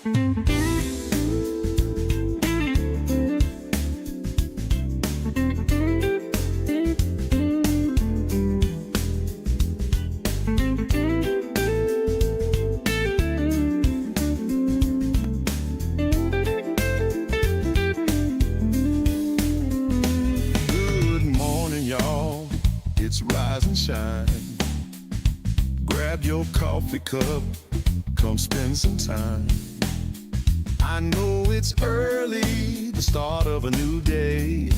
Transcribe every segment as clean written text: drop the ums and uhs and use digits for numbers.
Good morning, y'all. It's Rise and Shine. Grab your coffee cup, come spend some time. I know it's early, the start of a new day.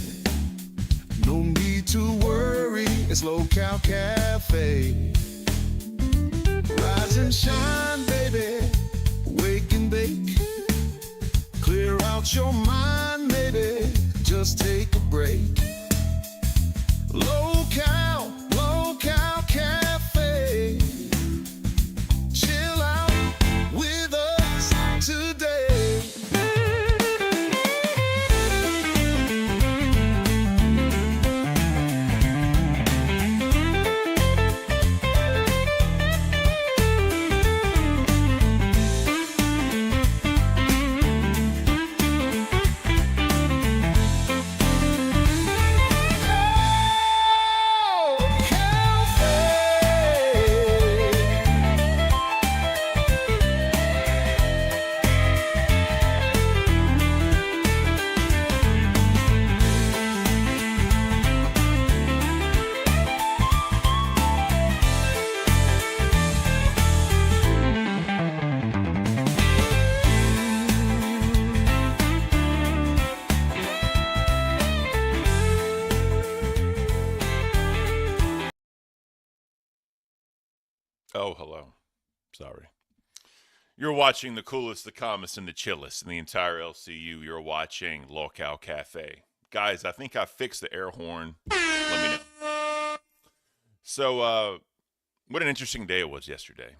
No need to worry, it's Lolcow Cafe. Rise and shine, baby, wake and bake. Clear out your mind, maybe, just take a break. Lolcow Cafe. Chill out with us today. Oh, hello. Sorry. You're watching the coolest, the calmest, and the chillest in the entire LCU. You're watching Lolcow Cafe. Guys, I think I fixed the air horn. Let me know. So, what an interesting day it was yesterday.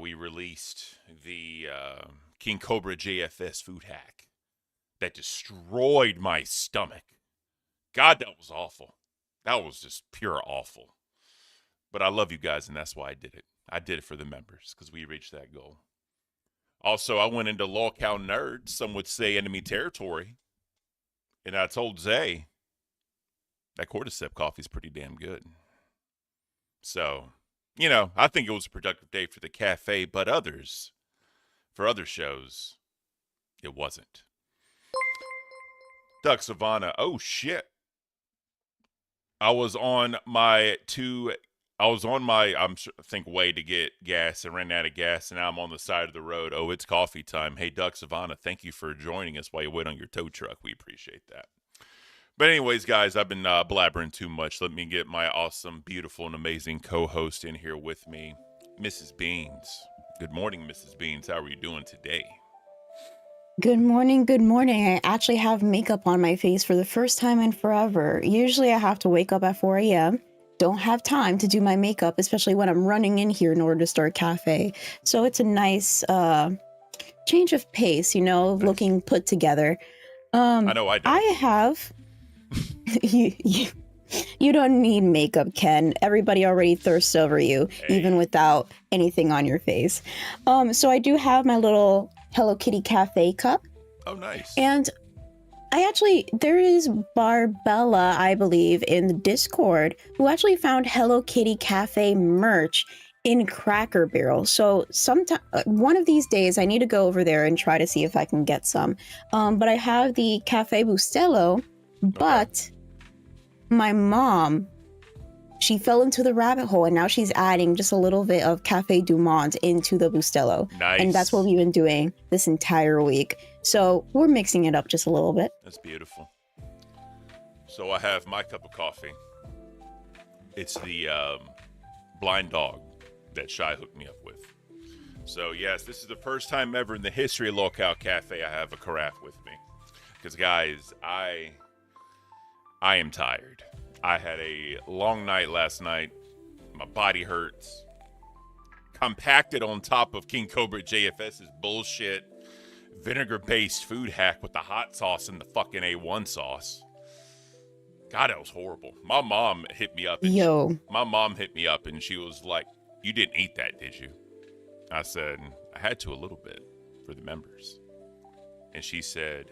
We released the King Cobra JFS food hack that destroyed my stomach. God, that was awful. That was just pure awful. But I love you guys, and that's why I did it. I did it for the members, because we reached that goal. Also, I went into Lolcow Nerd, some would say enemy territory, and I told Zay that cordyceps coffee is pretty damn good. So, I think it was a productive day for the cafe, but for other shows, it wasn't. Duck Savannah, oh shit. I was on my way to get gas and ran out of gas, and now I'm on the side of the road. Oh, it's coffee time. Hey, Duck Savannah, thank you for joining us while you wait on your tow truck. We appreciate that. But anyways, guys, I've been blabbering too much. Let me get my awesome, beautiful, and amazing co-host in here with me, Mrs. Beans. Good morning, Mrs. Beans. How are you doing today? Good morning, good morning. I actually have makeup on my face for the first time in forever. Usually I have to wake up at 4 a.m. Don't have time to do my makeup, especially when I'm running in here in order to start cafe. So it's a nice change of pace, nice. Looking put together. I know I do. I have... You don't need makeup, Ken. Everybody already thirsts over you, even without anything on your face. So I do have my little Hello Kitty Cafe cup. Oh, nice. And there is Barbella, I believe, in the Discord, who actually found Hello Kitty Cafe merch in Cracker Barrel. So one of these days, I need to go over there and try to see if I can get some. But I have the Cafe Bustelo, but my mom, she fell into the rabbit hole, and now she's adding just a little bit of Cafe Du Monde into the Bustelo. Nice. And that's what we've been doing this entire week. So we're mixing it up just a little bit. That's beautiful. So I have my cup of coffee. It's the blind dog that Shy hooked me up with. So yes, this is the first time ever in the history of Lolcow Cafe I have a carafe with me. Because guys, I am tired. I had a long night last night. My body hurts. Compacted on top of King Cobra JFS's bullshit vinegar-based food hack with the hot sauce and the fucking A1 sauce. God, that was horrible. My mom hit me up. And she was like, "You didn't eat that, did you?" I said, "I had to a little bit." for the members. And she said,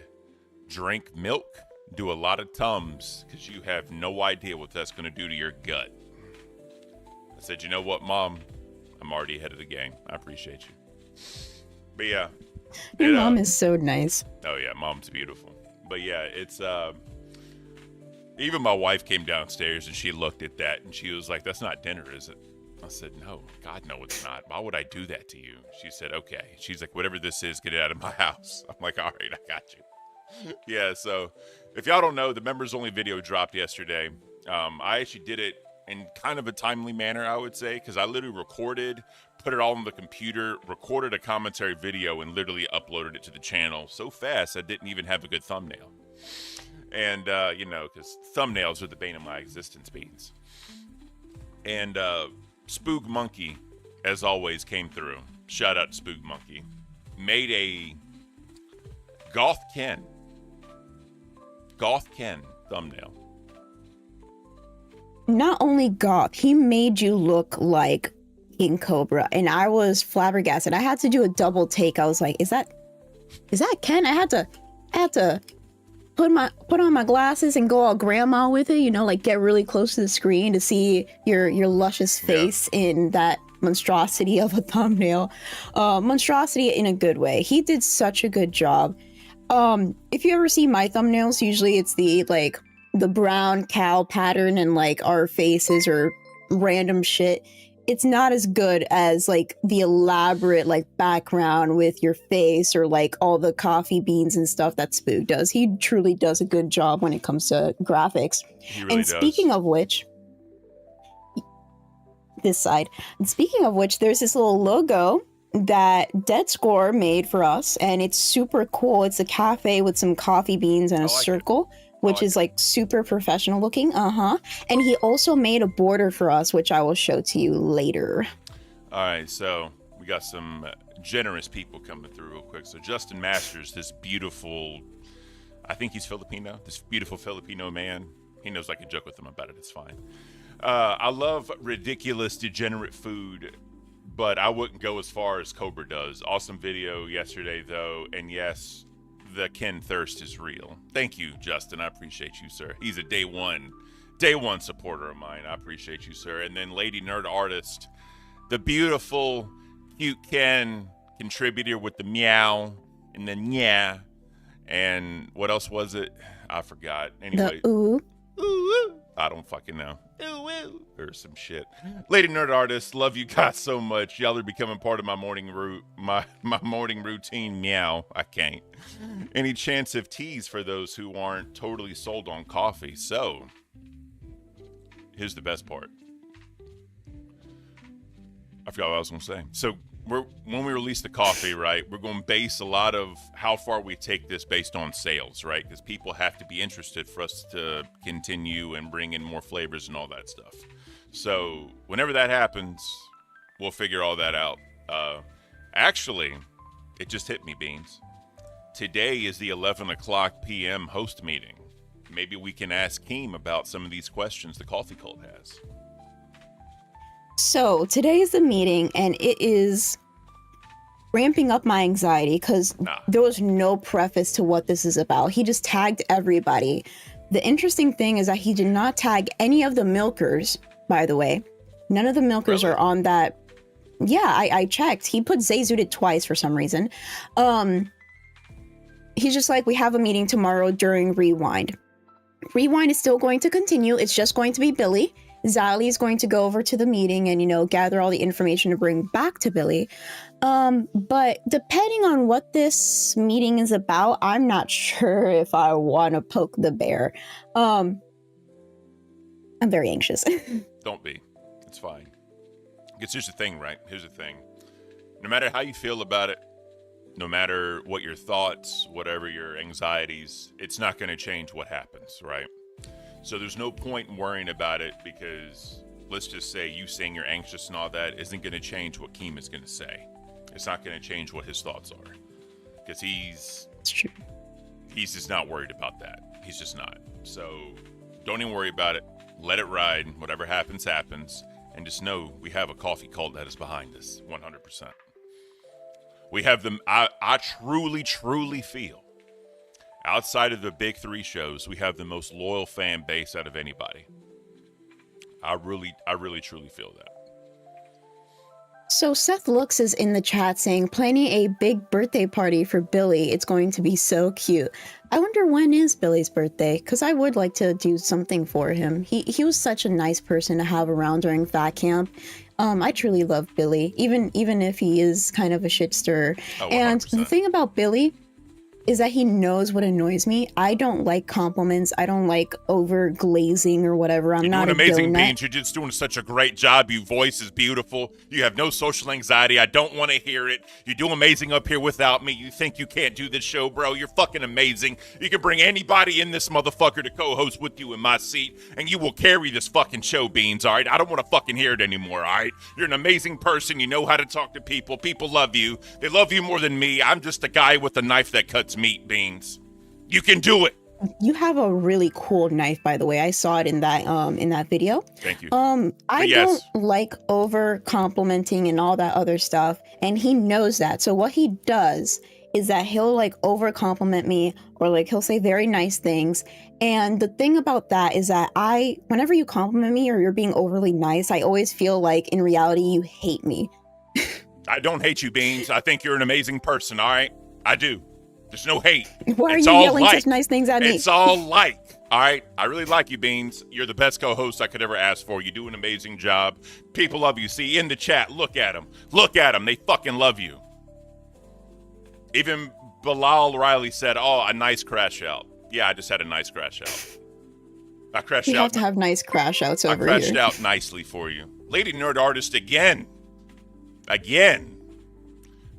drink milk, do a lot of Tums, because you have no idea what that's going to do to your gut. I said, you know what, Mom? I'm already ahead of the game. I appreciate you. But yeah. Your mom is so nice. Oh yeah, Mom's beautiful. But yeah, it's even my wife came downstairs and she looked at that and she was like, that's not dinner, is it? I said, no, God, no, it's not. Why would I do that to you? She said, okay. She's like, whatever this is, get it out of my house. I'm like, all right, I got you. Yeah, so if y'all don't know, the members only video dropped yesterday. I actually did it in kind of a timely manner, I would say, because I literally recorded, put it all on the computer, recorded a commentary video, and literally uploaded it to the channel so fast I didn't even have a good thumbnail. And, you know, because thumbnails are the bane of my existence, beans. And Spook Monkey, as always, came through. Shout out to Spook Monkey. Made a Goth Ken thumbnail. Not only goth, he made you look like King Cobra, and I was flabbergasted. I had to do a double take. I was like, is that Ken? I had to put on my glasses and go all grandma with it, you know, like get really close to the screen to see your luscious face in that monstrosity of a thumbnail. Monstrosity in a good way. He did such a good job. If you ever see my thumbnails, usually it's the brown cow pattern and like our faces or random shit. It's not as good as like the elaborate like background with your face or like all the coffee beans and stuff that Spook does. He truly does a good job when it comes to graphics. He really does. Speaking of which, this side. And speaking of which, there's this little logo that Dead Score made for us, and it's super cool. It's a cafe with some coffee beans and a circle. Which is like super professional looking. And he also made a border for us, which I will show to you later. All right, so we got some generous people coming through real quick. So Justin Masters, this beautiful, I think he's Filipino, this beautiful Filipino man. He knows I can joke with him about it. It's fine. I love ridiculous, degenerate food, but I wouldn't go as far as Cobra does. Awesome video yesterday, though. And yes, the Ken thirst is real. Thank you, Justin. I appreciate you, sir. He's a day one supporter of mine. I appreciate you, sir. And then Lady Nerd Artist, the beautiful, cute Ken contributor with the meow and the yeah. And what else was it? I forgot. Anyway. The ooh. Ooh. I don't fucking know. Ooh. Or some shit. Lady Nerd Artist, love you guys so much. Y'all are becoming part of my morning my morning routine. Meow. I can't. Any chance of teas for those who aren't totally sold on coffee? So, here's the best part. I forgot what I was going to say. So, when we release the coffee, right, we're going to base a lot of how far we take this based on sales, right? Because people have to be interested for us to continue and bring in more flavors and all that stuff. So whenever that happens, we'll figure all that out. Actually, it just hit me, Beans. Today is the 11 o'clock p.m. host meeting. Maybe we can ask Keem about some of these questions the Coffee Cult has. So today is the meeting, and it is ramping up my anxiety because there was no preface to what this is about. He just tagged everybody. The interesting thing is that he did not tag any of the milkers, by the way. None of the milkers are on that. Yeah, I checked. He put Zayzudit twice for some reason. He's just like, we have a meeting tomorrow during Rewind. Rewind is still going to continue. It's just going to be Billy. Zali is going to go over to the meeting and, you know, gather all the information to bring back to Billy. But depending on what this meeting is about, I'm not sure if I want to poke the bear. I'm very anxious. Don't be. It's fine. Because here's the thing, right? Here's the thing. No matter how you feel about it, no matter what your thoughts, whatever your anxieties, it's not going to change what happens, right? So there's no point in worrying about it because let's just say you saying you're anxious and all that isn't going to change what Keem is going to say. It's not going to change what his thoughts are because he's just not worried about that. He's just not. So don't even worry about it. Let it ride. Whatever happens, happens. And just know we have a coffee cult that is behind us 100%. We have them. I truly feel outside of the big three shows, we have the most loyal fan base out of anybody. I really truly feel that. So Seth Looks is in the chat saying, planning a big birthday party for Billy. It's going to be so cute. I wonder when is Billy's birthday, because I would like to do something for him. He was such a nice person to have around during Fat Camp. I truly love Billy, even if he is kind of a shit stirrer. Oh, and the thing about Billy is that he knows what annoys me. I don't like compliments. I don't like over glazing or whatever. You're not doing amazing, donut. Beans. You're just doing such a great job. Your voice is beautiful. You have no social anxiety. I don't want to hear it. You do amazing up here without me. You think you can't do this show, bro? You're fucking amazing. You can bring anybody in this motherfucker to co-host with you in my seat, and you will carry this fucking show, Beans, all right? I don't want to fucking hear it anymore, all right? You're an amazing person. You know how to talk to people. People love you. They love you more than me. I'm just a guy with a knife that cuts meat, Beans. You can do it. You have a really cool knife, by the way. I saw it in that video. Thank you. I don't like over complimenting and all that other stuff, and he knows that. So what he does is that he'll like over compliment me, or like he'll say very nice things. And the thing about that is that whenever you compliment me or you're being overly nice, I always feel like in reality you hate me. I don't hate you, Beans. I think you're an amazing person, all right? I do. There's no hate. Why are It's you all yelling like. such nice things at me? It's all like. All right? I really like you, Beans. You're the best co-host I could ever ask for. You do an amazing job. People love you. See, in the chat, look at them. Look at them. They fucking love you. Even Bilal Riley said, oh, a nice crash out. Yeah, I just had a nice crash out. I crashed You out. have to have nice crash outs over I crashed here. out nicely for you. Lady Nerd Artist again. Again.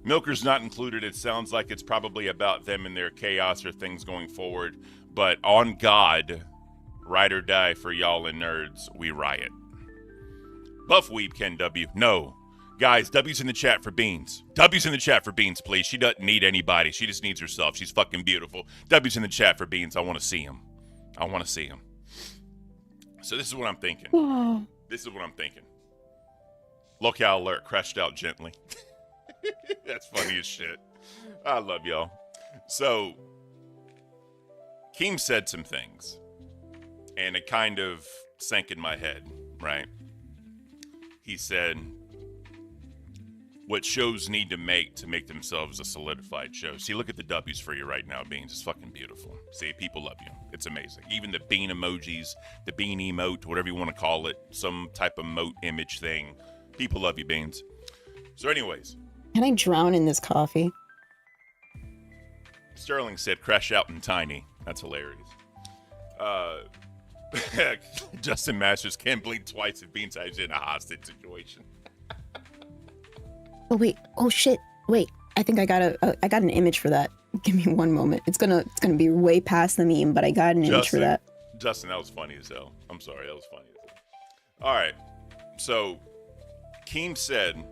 Milker's not included. It sounds like it's probably about them and their chaos or things going forward. But on God, ride or die for y'all and nerds, we riot. Buff Weeb Ken W. No. Guys, W's in the chat for Beans. W's in the chat for Beans, please. She doesn't need anybody. She just needs herself. She's fucking beautiful. W's in the chat for Beans. I want to see him. I want to see him. So this is what I'm thinking. This is what I'm thinking. Lolcow alert. Crashed out gently. That's funny as shit. I love y'all. So, Keem said some things, and it kind of sank in my head, right? He said, what shows need to make themselves a solidified show. See, look at the W's for you right now, Beans. It's fucking beautiful. See, people love you. It's amazing. Even the bean emojis, the bean emote, whatever you want to call it, some type of moat image thing. People love you, Beans. So anyways. Can I drown in this coffee? Sterling said, crash out and tiny. That's hilarious. Justin Masters can't blink twice if Beans is in a hostage situation. Oh wait! Oh shit! Wait! I think I got an image for that. Give me one moment. It's gonna be way past the meme, but I got an image for that. Justin, that was funny as hell. I'm sorry, that was funny as hell. All right, so Keem said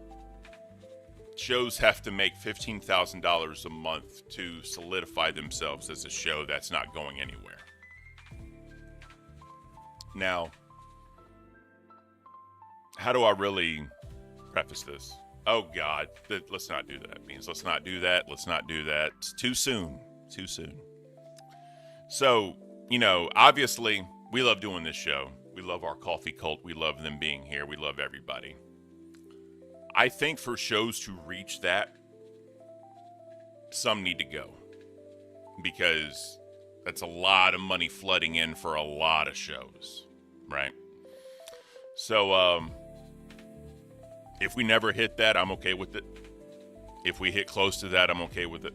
shows have to make $15,000 a month to solidify themselves as a show that's not going anywhere. Now, how do I really preface this? Oh, God. Let's not do that. Means let's not do that. Let's not do that. It's too soon. Too soon. So, obviously, we love doing this show. We love our coffee cult. We love them being here. We love everybody. I think for shows to reach that, some need to go. Because that's a lot of money flooding in for a lot of shows, right? So, if we never hit that, I'm okay with it. If we hit close to that, I'm okay with it.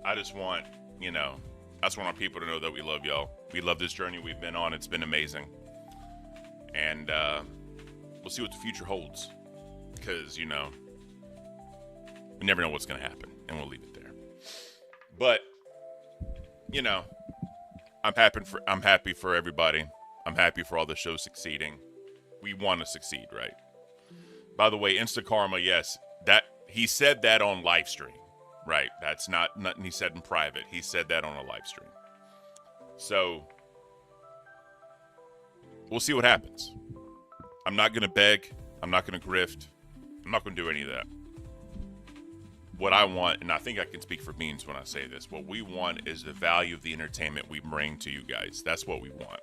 I just want, I just want our people to know that we love y'all. We love this journey we've been on. It's been amazing. And we'll see what the future holds. Because, we never know what's going to happen. And we'll leave it there. But, I'm happy for everybody. I'm happy for all the shows succeeding. We want to succeed, right? By the way, Insta Karma, yes, that he said that on live stream, right? That's not nothing he said in private. He said that on a live stream. So we'll see what happens. I'm not going to beg. I'm not going to grift. I'm not going to do any of that. what I want, and I think I can speak for Beans when I say this, what we want is the value of the entertainment we bring to you guys. That's what we want.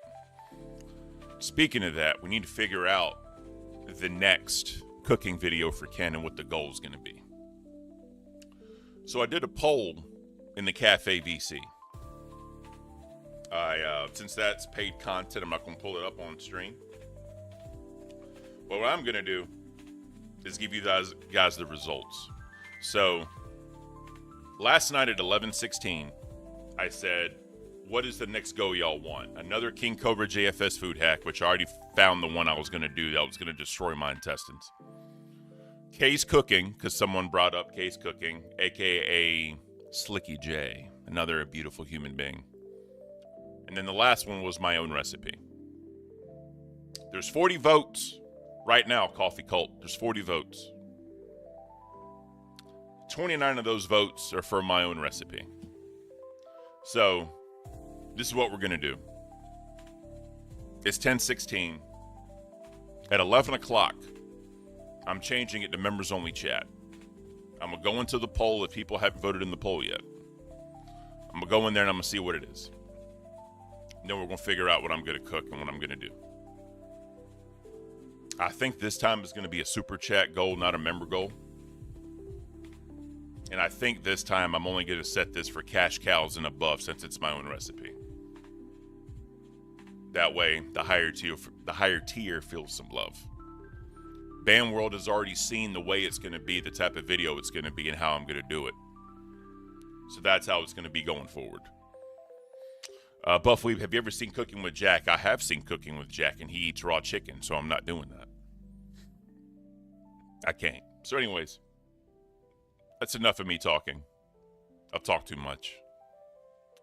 Speaking of that, we need to figure out the next cooking video for Ken and what the goal is going to be. So I did a poll in the Cafe VC. Since that's paid content, I'm not going to pull it up on stream. But what I'm going to do is give you guys the results. So last night at 11:16, I said, what is the next go y'all want? Another King Cobra JFS food hack, which I already found the one I was going to do that was going to destroy my intestines. Kay's Cooking, because someone brought up Kay's Cooking, a.k.a. Slicky J, another beautiful human being. And then the last one was my own recipe. There's 40 votes right now, Coffee Cult. There's 40 votes. 29 of those votes are for my own recipe. So this is what we're going to do. It's 10:16. At 11 o'clock, I'm changing it to members only chat. I'm going to go into the poll if people haven't voted in the poll yet. I'm going to go in there and I'm going to see what it is. Then we're going to figure out what I'm going to cook and what I'm going to do. I think this time is going to be a super chat goal, not a member goal. And I think this time I'm only going to set this for cash cows and above since it's my own recipe. That way, the higher tier feels some love. Bam World has already seen the way it's going to be, the type of video it's going to be, and how I'm going to do it. So that's how it's going to be going forward. Buff Weeb, have you ever seen Cooking with Jack? I have seen Cooking with Jack, and he eats raw chicken, so I'm not doing that. I can't. So anyways, that's enough of me talking. I've talked too much.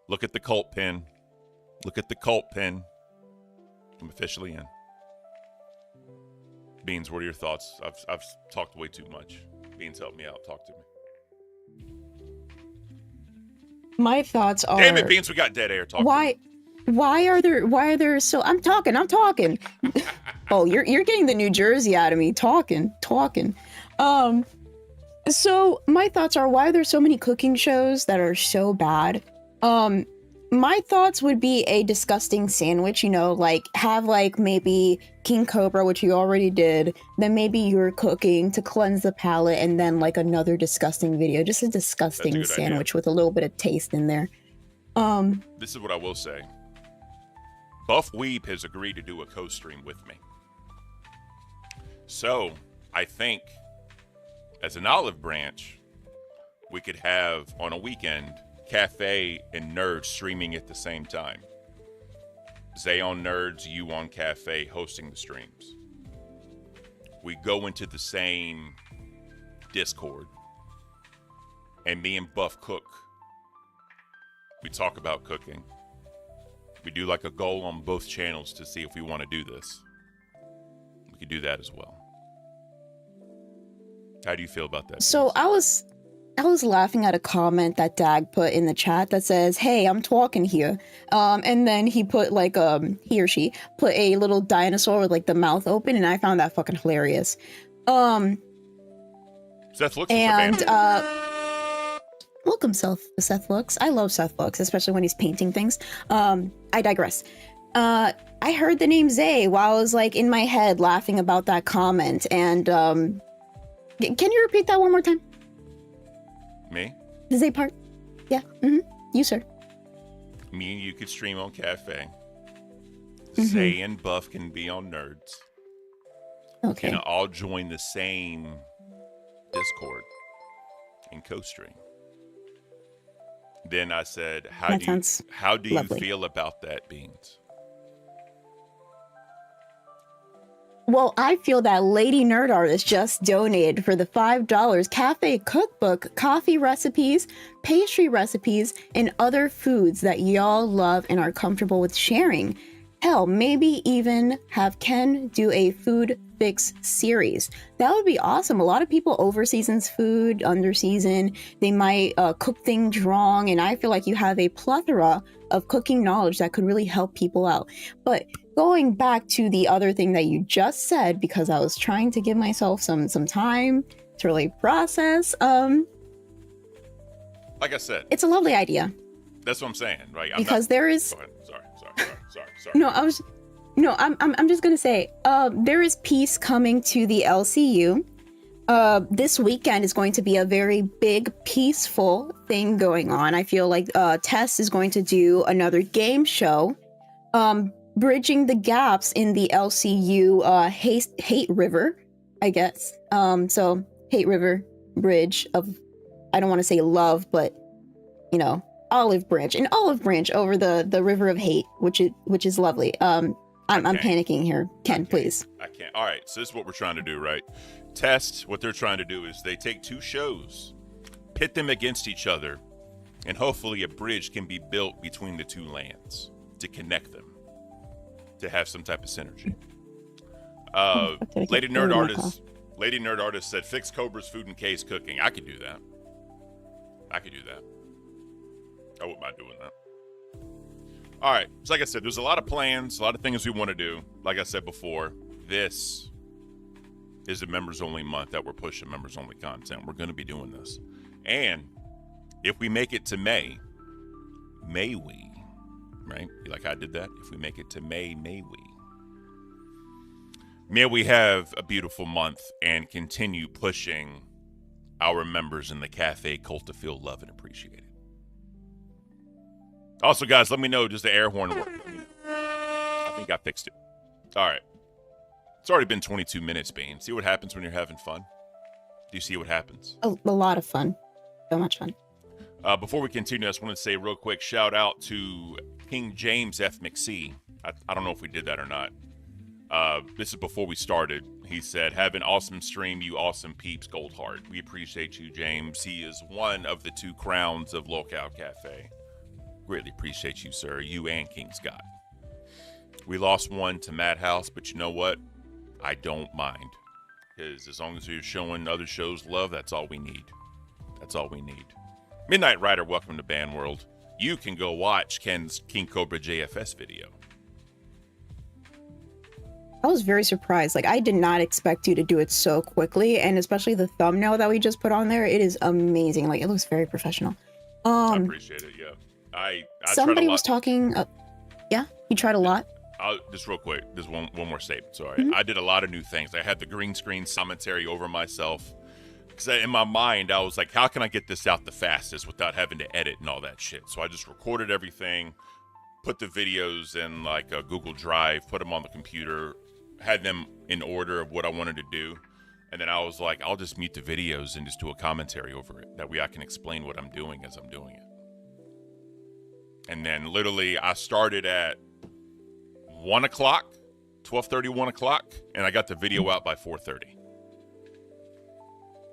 Look at the cult pin. Look at the cult pin. I'm officially in. Beans, what are your thoughts? I've talked way too much. Beans, help me out. Talk to me. My thoughts are. Damn it, Beans, we got dead air. Talk to me. Why are there so? I'm talking. Oh, you're getting the New Jersey out of me. Talking. So my thoughts are, why are there so many cooking shows that are so bad? My thoughts would be a disgusting sandwich, like have like maybe King Cobra, which you already did, then maybe you're cooking to cleanse the palate, and then like another disgusting video, just a disgusting sandwich with a little bit of taste in there. This is what I will say. Buff Weeb has agreed to do a co-stream with me. So I think as an olive branch, we could have on a weekend Cafe and Nerds streaming at the same time. Zay on Nerds, you on Cafe hosting the streams. We go into the same Discord, and me and Buff cook. We talk about cooking. We do like a goal on both channels to see if we want to do this. We could do that as well. How do you feel about that? So I was laughing at a comment that Dag put in the chat that says, "Hey, I'm talking here," and then he put like he or she put a little dinosaur with like the mouth open, and I found that fucking hilarious. Seth looks and welcome, Seth Looks. I love Seth Looks, especially when he's painting things. I digress. I heard the name Zay while I was like in my head laughing about that comment, and can you repeat that one more time? Me? The Zay part? Yeah. You, sir. Me and you could stream on Cafe. Zay and Buff can be on Nerds. Okay. And I'll join the same Discord and co-stream. Then I said, how do you feel about that, Beans? Well, I feel that Lady Nerd Artist just donated for the $5 cafe cookbook, coffee recipes, pastry recipes, and other foods that y'all love and are comfortable with sharing. Hell, maybe even have Ken do a food fix series. That would be awesome. A lot of people overseasons food, underseason. They might cook things wrong, and I feel like you have a plethora of cooking knowledge that could really help people out. But going back to the other thing that you just said, because I was trying to give myself some time to really process, like I said, It's a lovely idea that's what I'm saying, right? because there is. Go ahead. Sorry. No, I'm just gonna say, there is peace coming to the LCU. This weekend is going to be a very big, peaceful thing going on. I feel like Tess is going to do another game show, bridging the gaps in the LCU hate river, I guess. So hate river bridge of, I don't want to say love, but olive branch over the river of hate, which is lovely. I'm panicking here. Ken, please. I can't. All right. So this is what we're trying to do, right? Test. What they're trying to do is they take two shows, pit them against each other, and hopefully a bridge can be built between the two lands to connect them, to have some type of synergy. Lady Nerd Artist said, fix Cobra's food and case cooking. I could do that. I wouldn't mind doing that. All right. So like I said, there's a lot of plans, a lot of things we want to do. Like I said before, this is a members-only month that we're pushing members-only content. We're going to be doing this. And if we make it to May we, right? Like I did that. If we make it to May we. May we have a beautiful month and continue pushing our members in the cafe cult to feel love and appreciated. Also, guys, let me know, does the air horn work? I think I fixed it. All right. It's already been 22 minutes, Bean. See what happens when you're having fun? Do you see what happens? A lot of fun. So much fun. Before we continue, I just want to say real quick, shout out to King James F. McC. I don't know if we did that or not. This is before we started. He said, have an awesome stream, you awesome peeps, Goldheart. We appreciate you, James. He is one of the 2 crowns of Lolcow Cafe. Greatly appreciate you, sir. You and King Scott. We lost one to Madhouse, but you know what? I don't mind. Because as long as you're showing other shows love, that's all we need. That's all we need. Midnight Rider, welcome to Band World. You can go watch Ken's King Cobra JFS video. I was very surprised. Like, I did not expect you to do it so quickly, and especially the thumbnail that we just put on there. It is amazing. Like, it looks very professional. I appreciate it. Yeah. I somebody was talking. Yeah, you tried a lot. Just real quick, just one more statement. Sorry, I did a lot of new things. I had the green screen commentary over myself because in my mind I was like, how can I get this out the fastest without having to edit and all that shit? So I just recorded everything, put the videos in like a Google Drive, put them on the computer, had them in order of what I wanted to do, and then I was like, I'll just mute the videos and just do a commentary over it. That way I can explain what I'm doing as I'm doing it. And then literally I started at 1 o'clock, 12:30, 1 o'clock, and I got the video out by 4:30.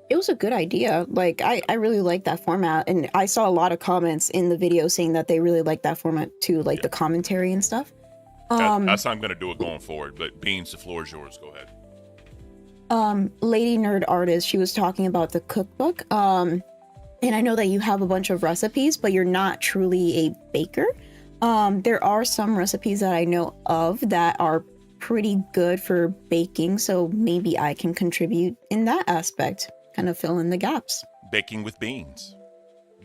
It was a good idea. Like, I really like that format. And I saw a lot of comments in the video saying that they really like that format too, like the commentary and stuff. That's how I'm going to do it going forward. But Beans, the floor is yours. Go ahead. Lady Nerd Artist, she was talking about the cookbook. And I know that you have a bunch of recipes, but you're not truly a baker. There are some recipes that I know of that are pretty good for baking, so maybe I can contribute in that aspect, kind of fill in the gaps. Baking with beans.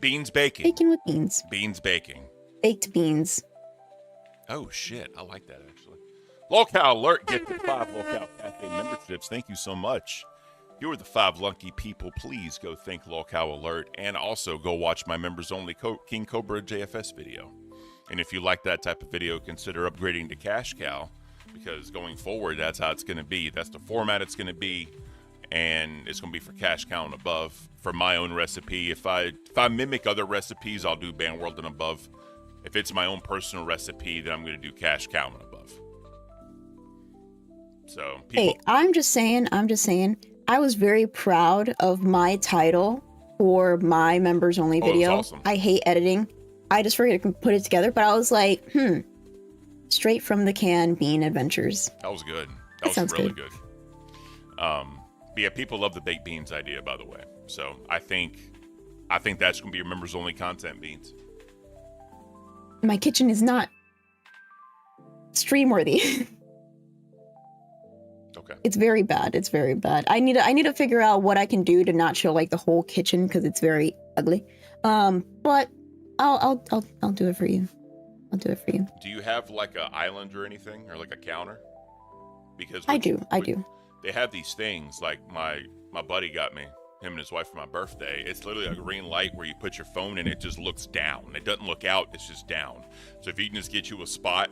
Beans baking. Baking with beans. Beans baking. Baked beans. Oh, shit. I like that, actually. Lolcow Alert gifted 5 Lolcow Cafe memberships. Thank you so much. You are the 5 lucky people. Please go thank Lolcow Alert and also go watch my members-only King Cobra JFS video. And if you like that type of video, consider upgrading to Cash Cow, because going forward, that's how it's going to be. That's the format it's going to be, and it's going to be for Cash Cow and above. For my own recipe, if I mimic other recipes, I'll do Band World and above. If it's my own personal recipe, then I'm going to do Cash Cow and above. So, people... Hey, I'm just saying, I was very proud of my title for my members only video. Awesome. I hate editing. I just forget to put it together, but I was like, straight from the can, Bean Adventures. That was good. That was really good. But yeah, people love the baked beans idea, by the way. So I think that's gonna be your members only content, Beans. My kitchen is not stream worthy. Okay. It's very bad. It's very bad. I need to figure out what I can do to not show like the whole kitchen because it's very ugly. But I'll do it for you. I'll do it for you. Do you have like an island or anything, or like a counter? Because I do. They have these things like my buddy got me, him and his wife, for my birthday. It's literally a green light where you put your phone in, it just looks down. It doesn't look out, it's just down. So if you can just get you a spot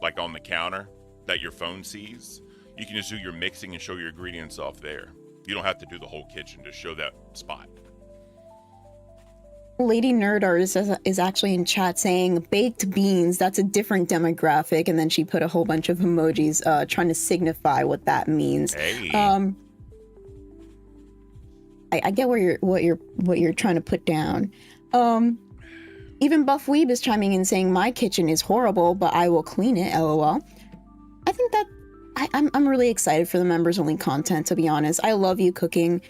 like on the counter that your phone sees, you can just do your mixing and show your ingredients off there. You don't have to do the whole kitchen, just show that spot. Lady Nerd Artist is actually in chat saying baked beans, that's a different demographic, and then she put a whole bunch of emojis trying to signify what that means. Hey. I get what you're trying to put down. Even Buff Weeb is chiming in saying my kitchen is horrible, but I will clean it, LOL. I think that I'm really excited for the members only content, to be honest. I love you cooking.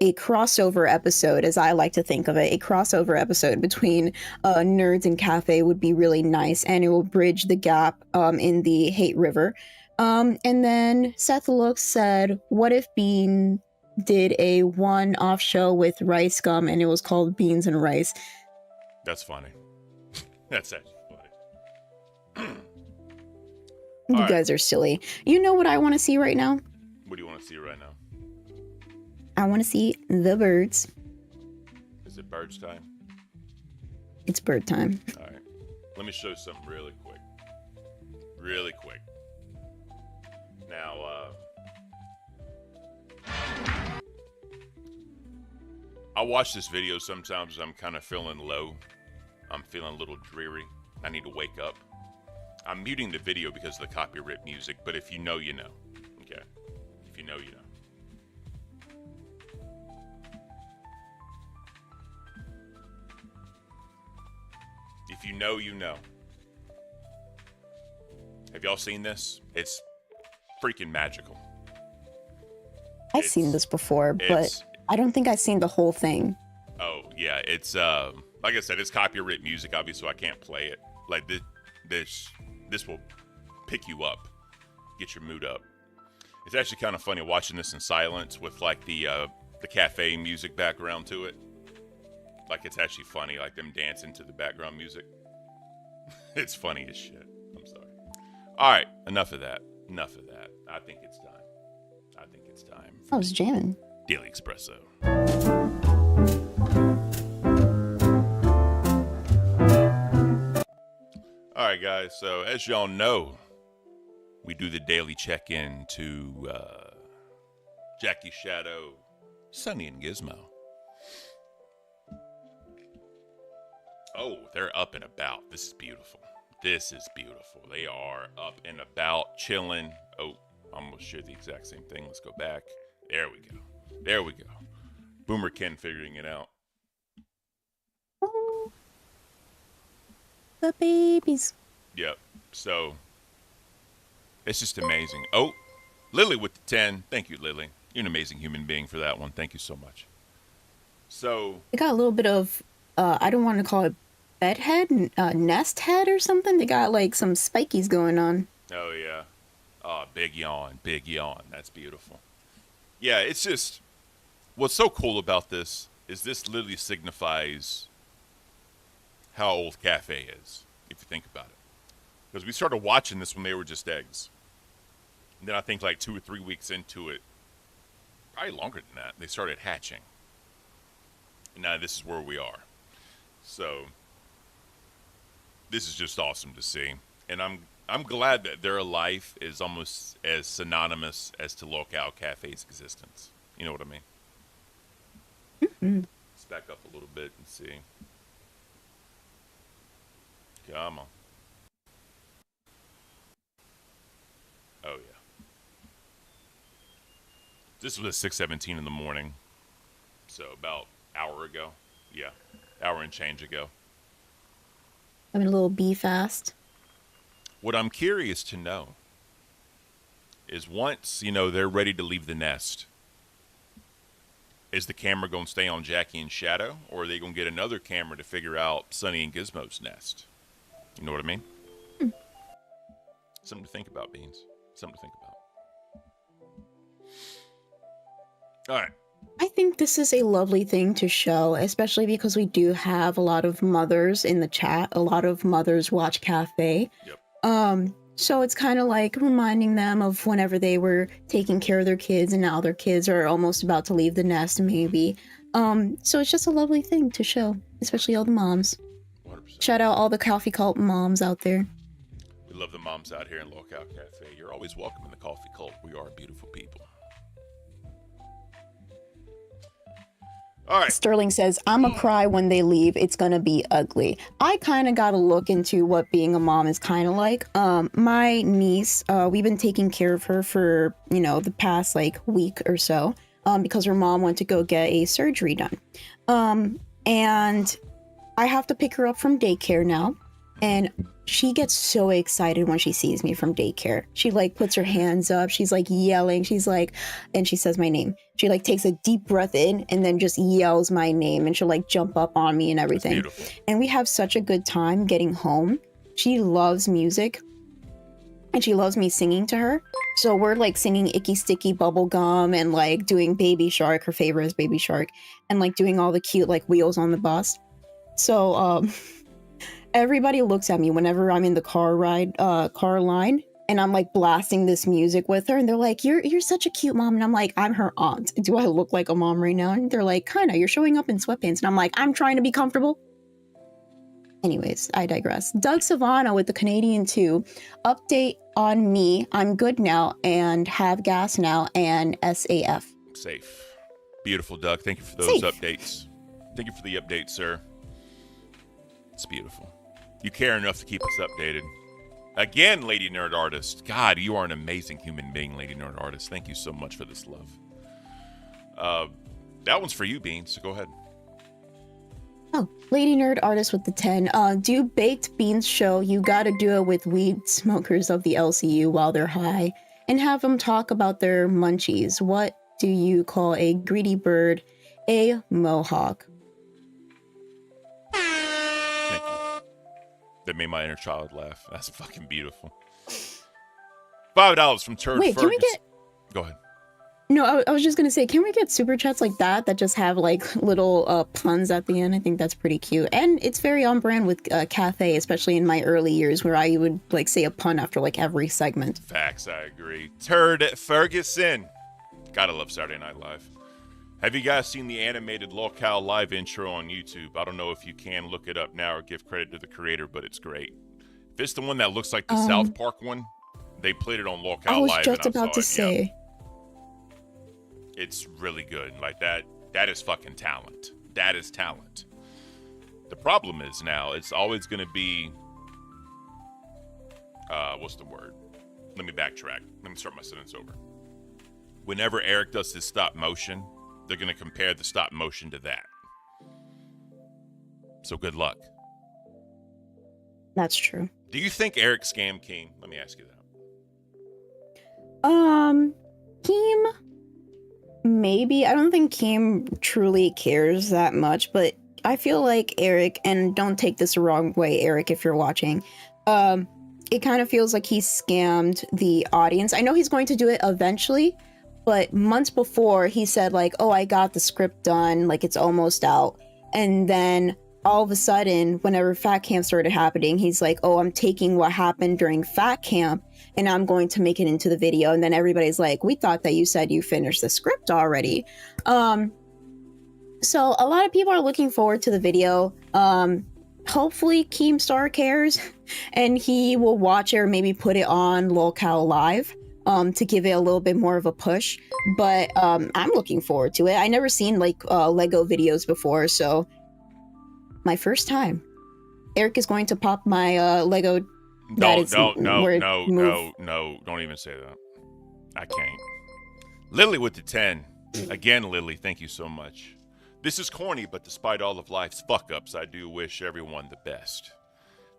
A crossover episode, as I like to think of it, a crossover episode between Nerds and Cafe would be really nice, and it will bridge the gap in the hate river. And then Seth Looks said, what if Bean did a one-off show with Rice Gum and it was called Beans and Rice? That's funny. That's actually funny. You guys are silly. You know what I want to see right now? What do you want to see right now? I want to see the birds. Is it birds time? It's bird time. All right. Let me show you something really quick. Really quick. Now, I watch this video sometimes as I'm kind of feeling low. I'm feeling a little dreary. I need to wake up. I'm muting the video because of the copyright music, but if you know, you know. Okay? If you know, you know. If you know, you know. Have y'all seen this? It's freaking magical. I've seen this before, but I don't think I've seen the whole thing. Oh, yeah. It's, like I said, it's copyright music, obviously, so I can't play it. Like, this will pick you up, get your mood up. It's actually kind of funny watching this in silence with, like, the cafe music background to it. Like, it's actually funny, like them dancing to the background music. It's funny as shit. I'm sorry. All right, enough of that. Enough of that. I think it's time. I think it's time. I was jamming. Daily Espresso. All right, guys. So, as y'all know, we do the daily check-in to Jackie Shadow, Sunny, and Gizmo. Oh, they're up and about. This is beautiful. This is beautiful. They are up and about, chilling. Oh, I almost shared the exact same thing. Let's go back. There we go. There we go. Boomer Ken figuring it out. Oh, the babies. Yep. So, it's just amazing. Oh, Lily with the 10. Thank you, Lily. You're an amazing human being for that one. Thank you so much. So, They got a little bit of, I don't want to call it bed head, nest head or something. They got like some spikies going on. oh, yeah. Oh, big yawn. Big yawn. That's beautiful. Yeah, it's just, what's so cool about this is this literally signifies how old Cafe is, if you think about it. Because we started watching this when they were just eggs. And then I think like 2 or 3 weeks into it, probably longer than that, they started hatching. And now this is where we are. So, this is just awesome to see. And I'm glad that their life is almost as synonymous as to Lolcow Cafe's existence. You know what I mean? Mm-hmm. Let's back up a little bit and see. Come on. Oh, yeah. This was at 6:17 in the morning. So about an hour ago. Yeah. Hour and change ago. Having a little bee fast. What I'm curious to know is once, they're ready to leave the nest, is the camera going to stay on Jackie and Shadow, or are they going to get another camera to figure out Sunny and Gizmo's nest? You know what I mean? Something to think about, Beans. Something to think about. All right. I think this is a lovely thing to show, especially because we do have a lot of mothers in the chat. A lot of mothers watch Cafe. Yep. So it's kind of like reminding them of whenever they were taking care of their kids and now their kids are almost about to leave the nest, maybe. So it's just a lovely thing to show, especially all the moms. 100%. Shout out all the coffee cult moms out there. We love the moms out here in Lolcow Cafe. You're always welcome in the coffee cult. We are beautiful people. All right. Sterling says, I'ma cry when they leave. It's gonna be ugly. I kind of got to look into what being a mom is kind of like. My niece, we've been taking care of her for, the past like week or so, because her mom went to go get a surgery done. And I have to pick her up from daycare now. And she gets so excited when she sees me from daycare. She like puts her hands up. She's like yelling. She's like, and she says my name. She like takes a deep breath in and then just yells my name. And she'll like jump up on me and everything. And we have such a good time getting home. She loves music. And she loves me singing to her. So we're like singing Icky Sticky Bubblegum and like doing Baby Shark. Her favorite is Baby Shark. And like doing all the cute like wheels on the bus. So, everybody looks at me whenever I'm in the car line, and I'm like blasting this music with her, and they're like, "You're such a cute mom," and I'm like, "I'm her aunt. Do I look like a mom right now?" And they're like, "Kinda. You're showing up in sweatpants," and I'm like, "I'm trying to be comfortable." Anyways, I digress. Doug Savano with the Canadian 2 update on me. I'm good now and have gas now and SAF. Safe. Beautiful, Doug. Thank you for those updates. Thank you for the update, sir. It's beautiful. You care enough to keep us updated. Again, Lady Nerd Artist. God, you are an amazing human being, Lady Nerd Artist. Thank you so much for this love. That one's for you, Beans, so go ahead. Oh, Lady Nerd Artist with the 10. Do Baked Beans show you gotta do it with weed smokers of the LCU while they're high and have them talk about their munchies. What do you call a greedy bird a mohawk? Thank you. That made my inner child laugh. That's fucking beautiful. $5 from Turd Wait, Fergus. can we get... Go ahead. No, I was just gonna say, can we get super chats like that just have like little puns at the end? I think that's pretty cute, and it's very on brand with Cafe, especially in my early years where I would like say a pun after like every segment. Facts, I agree. Turd Ferguson. Gotta love Saturday Night Live. Have you guys seen the animated Lolcow live intro on YouTube? I don't know if you can look it up now or give credit to the creator, but it's great. If it's the one that looks like the South Park one, they played it on Lolcow Live. I was just about to say. Yeah. It's really good. Like that is fucking talent. That is talent. The problem is now it's always going to be, what's the word? Let me backtrack. Let me start my sentence over. Whenever Eric does his stop motion, they're going to compare the stop motion to that. So good luck. That's true. Do you think Eric scammed Keem? Let me ask you that. Keem, maybe. I don't think Keem truly cares that much, but I feel like Eric, and don't take this the wrong way, Eric, if you're watching, it kind of feels like he scammed the audience. I know he's going to do it eventually, but months before he said like, oh, I got the script done, like it's almost out. And then all of a sudden, whenever Fat Camp started happening, he's like, oh, I'm taking what happened during Fat Camp and I'm going to make it into the video. And then everybody's like, we thought that you said you finished the script already. So a lot of people are looking forward to the video. Hopefully Keemstar cares and he will watch it or maybe put it on Lolcow Live to give it a little bit more of a push. But I'm looking forward to it. I never seen like Lego videos before, so my first time. Eric is going to pop my Lego. No, don't even say that. I can't. Lily with the 10. Again, Lily, thank you so much. This is corny, but despite all of life's fuck-ups, I do wish everyone the best.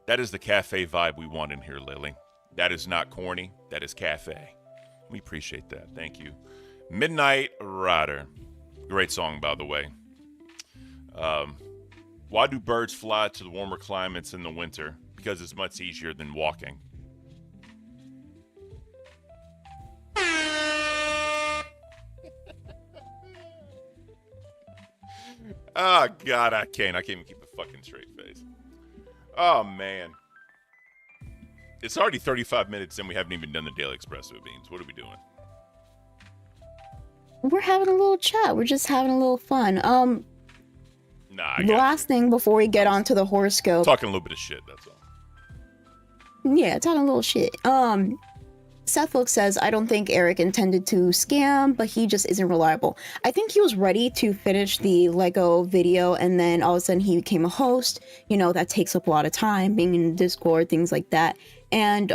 That is the cafe vibe we want in here, Lily. That is not corny. That is cafe. We appreciate that. Thank you. Midnight Rider. Great song, by the way. Why do birds fly to the warmer climates in the winter? Because it's much easier than walking. Oh, God, I can't even keep a fucking straight face. Oh, man. It's already 35 minutes and we haven't even done the Daily Espresso Beans. What are we doing? We're having a little chat. We're just having a little fun. Nah, I The got last you. thing before we get on to the horoscope. Talking a little bit of shit, that's all. Yeah, talking a little shit. Seth Wilkes says, I don't think Eric intended to scam, but he just isn't reliable. I think he was ready to finish the Lego video, and then all of a sudden he became a host. You know, that takes up a lot of time, being in Discord, things like that. And,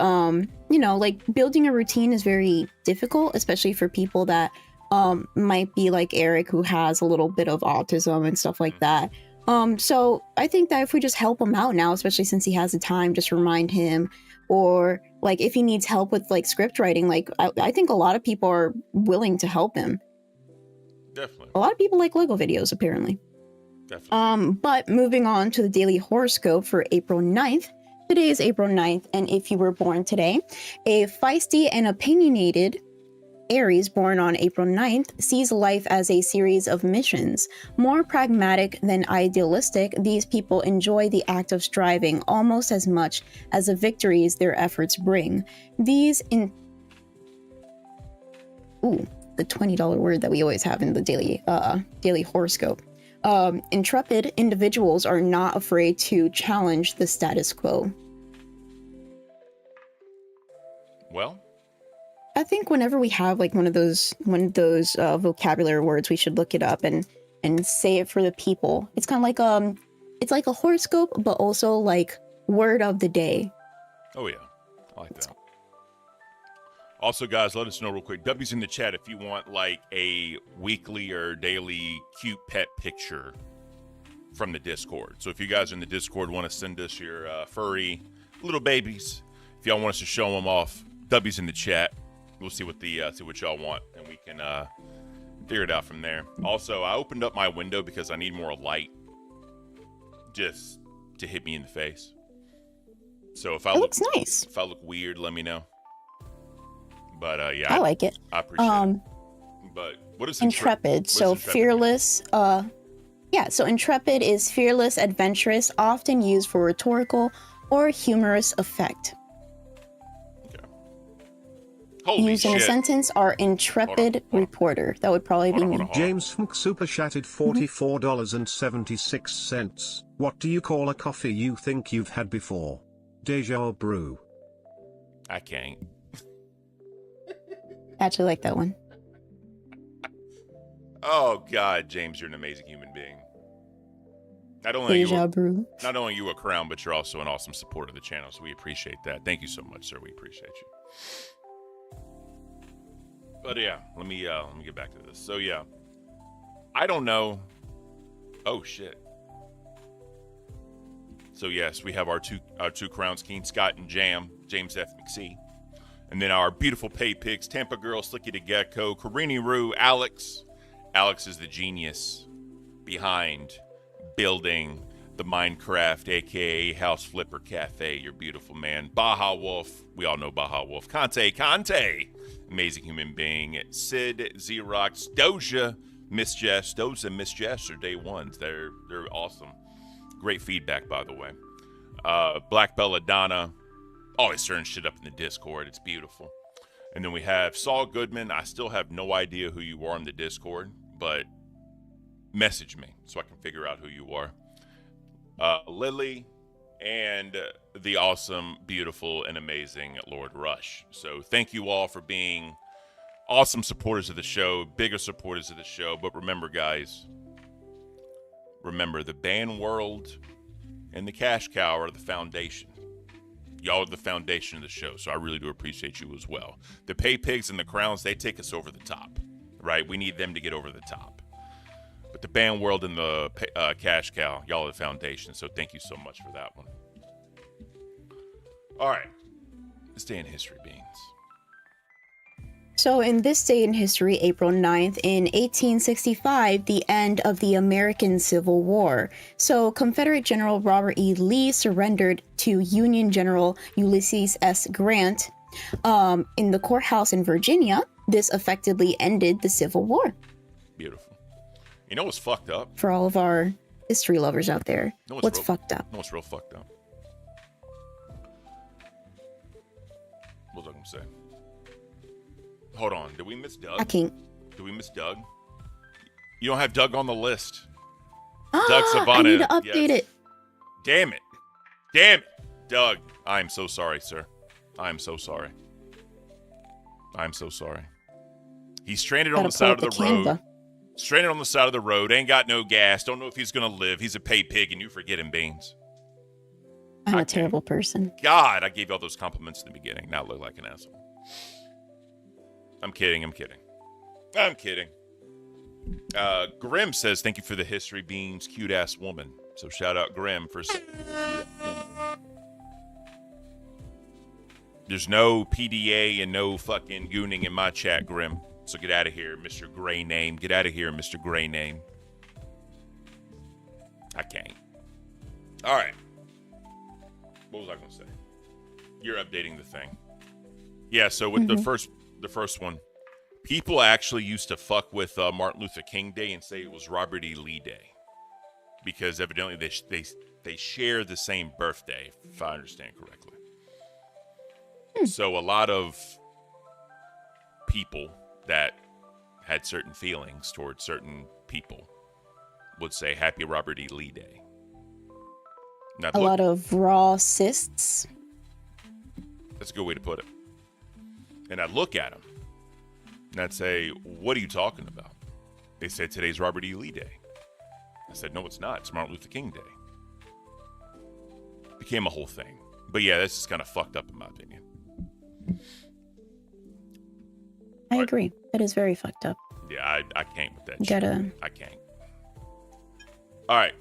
you know, like, building a routine is very difficult, especially for people that might be like Eric, who has a little bit of autism and stuff like that. So I think that if we just help him out now, especially since he has the time, just remind him, or like if he needs help with like script writing, like I think a lot of people are willing to help him. Definitely. A lot of people like Lego videos, apparently. Definitely. But moving on to the daily horoscope for April 9th. Today is April 9th, and if you were born today, a feisty and opinionated Aries born on April 9th sees life as a series of missions. More pragmatic than idealistic, these people enjoy the act of striving almost as much as the victories their efforts bring. The $20 word that we always have in the daily horoscope. Intrepid individuals are not afraid to challenge the status quo. Well, I think whenever we have like one of those vocabulary words, we should look it up and say it for the people. It's kind of like it's like a horoscope, but also like word of the day. oh yeah, I like that. Also, guys, let us know real quick. W's in the chat if you want like a weekly or daily cute pet picture from the Discord. So if you guys in the Discord want to send us your furry little babies, if y'all want us to show them off, W's in the chat. We'll see what y'all want, and we can figure it out from there. Also, I opened up my window because I need more light, just to hit me in the face. So if I Looks nice. If I look weird, let me know. But yeah, I like it. I appreciate it. But what is Intrepid? So Intrepid fearless. So intrepid is fearless, adventurous, often used for rhetorical or humorous effect. Holy Used in a shit. sentence are intrepid reporter. That would probably be me. James Funk super chatted $44.76. What do you call a coffee you think you've had before? Deja brew. I can't. Actually like that one. Oh God, James, you're an amazing human being. Not only Deja brew. Not only you a crown, but you're also an awesome supporter of the channel. So we appreciate that. Thank you so much, sir. We appreciate you. But yeah, let me get back to this. So yeah, I don't know. Oh shit. So yes, we have our two crowns, Keen Scott and James F. McSee, and then our beautiful pay pigs, Tampa Girl, Slicky the Gecko, Karini Rue, Alex. Alex is the genius behind building the Minecraft, aka House Flipper Cafe. You're beautiful, man. Baja Wolf. We all know Baja Wolf. Conte. Amazing human being. Sid, Xerox, Doja, Miss Jess. Doja and Miss Jess are day ones. They're awesome. Great feedback, by the way. Black Belladonna. Always stirring shit up in the Discord. It's beautiful. And then we have Saul Goodman. I still have no idea who you are in the Discord, but message me so I can figure out who you are. Lily, and the awesome, beautiful, and amazing Lord Rush. So thank you all for being awesome supporters of the show, bigger supporters of the show. But remember, guys, the ban world and the cash cow are the foundation. Y'all are the foundation of the show, so I really do appreciate you as well. The pay pigs and the crowns, they take us over the top, right? We need them to get over the top. But the band world and the cash cow, y'all are the foundation. So thank you so much for that one. All right. This day in history, Beans. So in this day in history, April 9th, in 1865, the end of the American Civil War. So Confederate General Robert E. Lee surrendered to Union General Ulysses S. Grant in the courthouse in Virginia. This effectively ended the Civil War. Beautiful. You know what's fucked up? For all of our history lovers out there, No, what's fucked up? No, what's real fucked up? What was I gonna say? Hold on. Did we miss Doug? I can't. Did we miss Doug? You don't have Doug on the list. Ah, Doug Savannah. I need to update it. Damn it. Damn it. Doug, I am so sorry, sir. I am so sorry. I'm so sorry. He's stranded on Gotta the side of pull the up road. Canva. Stranded on the side of the road. Ain't got no gas. Don't know if he's going to live. He's a paid pig and you forget him, Beans. I'm I a can't. terrible person. God, I gave you all those compliments in the beginning. Now I look like an asshole. I'm kidding. I'm kidding. I'm kidding. Grim says, thank you for the history, Beans. Cute ass woman. So shout out Grim for. There's no PDA and no fucking gooning in my chat, Grim. So get out of here, Mr. Gray Name. Get out of here, Mr. Gray Name. I can't. All right. What was I going to say? You're updating the thing. Yeah, so with the first one, people actually used to fuck with Martin Luther King Day and say it was Robert E. Lee Day. Because evidently they share the same birthday, if I understand correctly. So a lot of people that had certain feelings towards certain people would say Happy Robert E. Lee Day. Now, A lot of raw cysts. That's a good way to put it. And I'd look at them and I'd say, what are you talking about? They said today's Robert E. Lee Day. I said, no, it's not. It's Martin Luther King Day. Became a whole thing. But yeah, that's just kind of fucked up in my opinion. I agree. That is very fucked up. Yeah, I can't with that You shit. gotta. I can't. All right.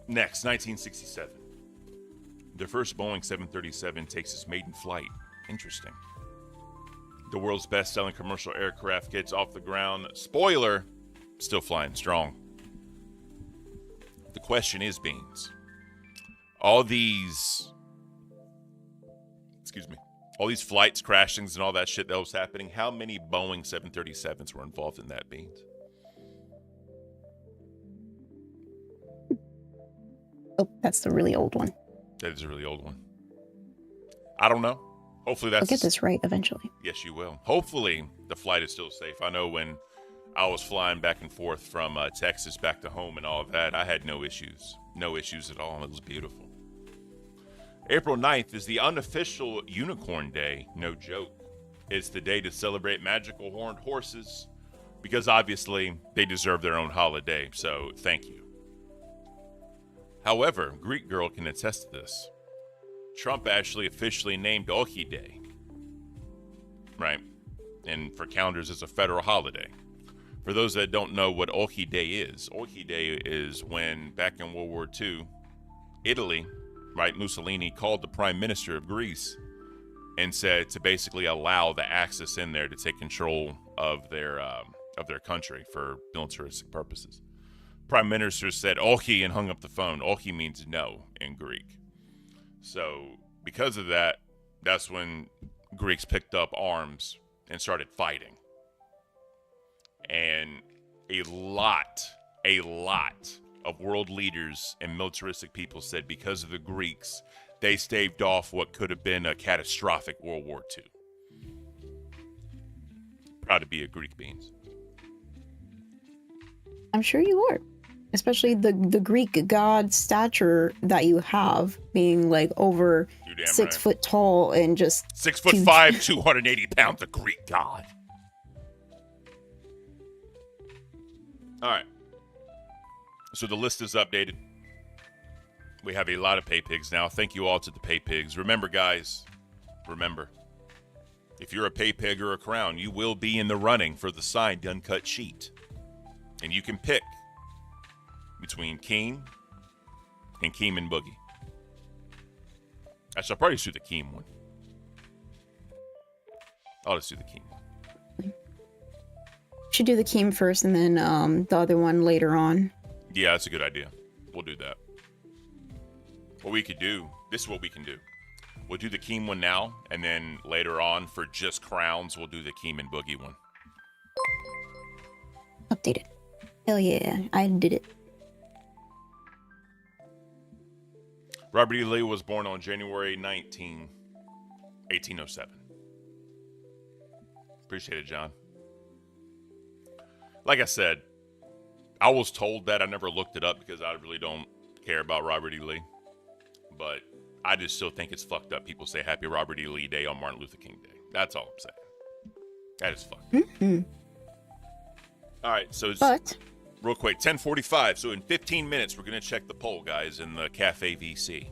Next, 1967. The first Boeing 737 takes its maiden flight. Interesting. The world's best-selling commercial aircraft gets off the ground. Spoiler, still flying strong. The question is, Beans, all these flights, crashings, and all that shit that was happening, how many Boeing 737s were involved in that, Beans? Oh, that's the really old one. That is a really old one. I don't know. Hopefully that's... I'll get this right eventually. Yes, you will. Hopefully the flight is still safe. I know when I was flying back and forth from Texas back to home and all of that, I had no issues. No issues at all. It was beautiful. April 9th is the unofficial Unicorn Day. No joke. It's the day to celebrate magical horned horses because obviously they deserve their own holiday. So thank you. However, Greek Girl can attest to this. Trump actually officially named Ohi Day. Right? And for calendars, it's a federal holiday. For those that don't know what Ohi Day is when, back in World War II, Italy, right, Mussolini called the prime minister of Greece and said to basically allow the Axis in there to take control of their country for militaristic purposes. Prime minister said Ohi and hung up the phone. Ohi means no in Greek. So because of that, that's when Greeks picked up arms and started fighting. And a lot of world leaders and militaristic people said because of the Greeks, they staved off what could have been a catastrophic World War II. Proud to be a Greek, Beans. I'm sure you are. Especially the Greek god stature that you have, being like over 6 right. foot tall and just 6'5", 280 pounds, a Greek god. All right. So the list is updated. We have a lot of pay pigs now. Thank you all to the pay pigs. Remember, guys, if you're a pay pig or a crown, you will be in the running for the signed uncut sheet. And you can pick between Keem and Boogie. I shall probably just do the Keem one. I'll just do the Keem one. should do the Keem first and then the other one later on. Yeah, that's a good idea. We'll do that. What we could do, this is what we can do. We'll do the Keem one now, and then later on, for just crowns, we'll do the Keem and Boogie one. Updated. Hell yeah, I did it. Robert E. Lee was born on January 1807. Appreciate it, John. Like I said, I was told that. I never looked it up because I really don't care about Robert E. Lee. But I just still think it's fucked up. People say Happy Robert E. Lee Day on Martin Luther King Day. That's all I'm saying. That is fucked up. All right, so it's real quick, 10:45. So in 15 minutes, we're going to check the poll, guys, in the Cafe VC.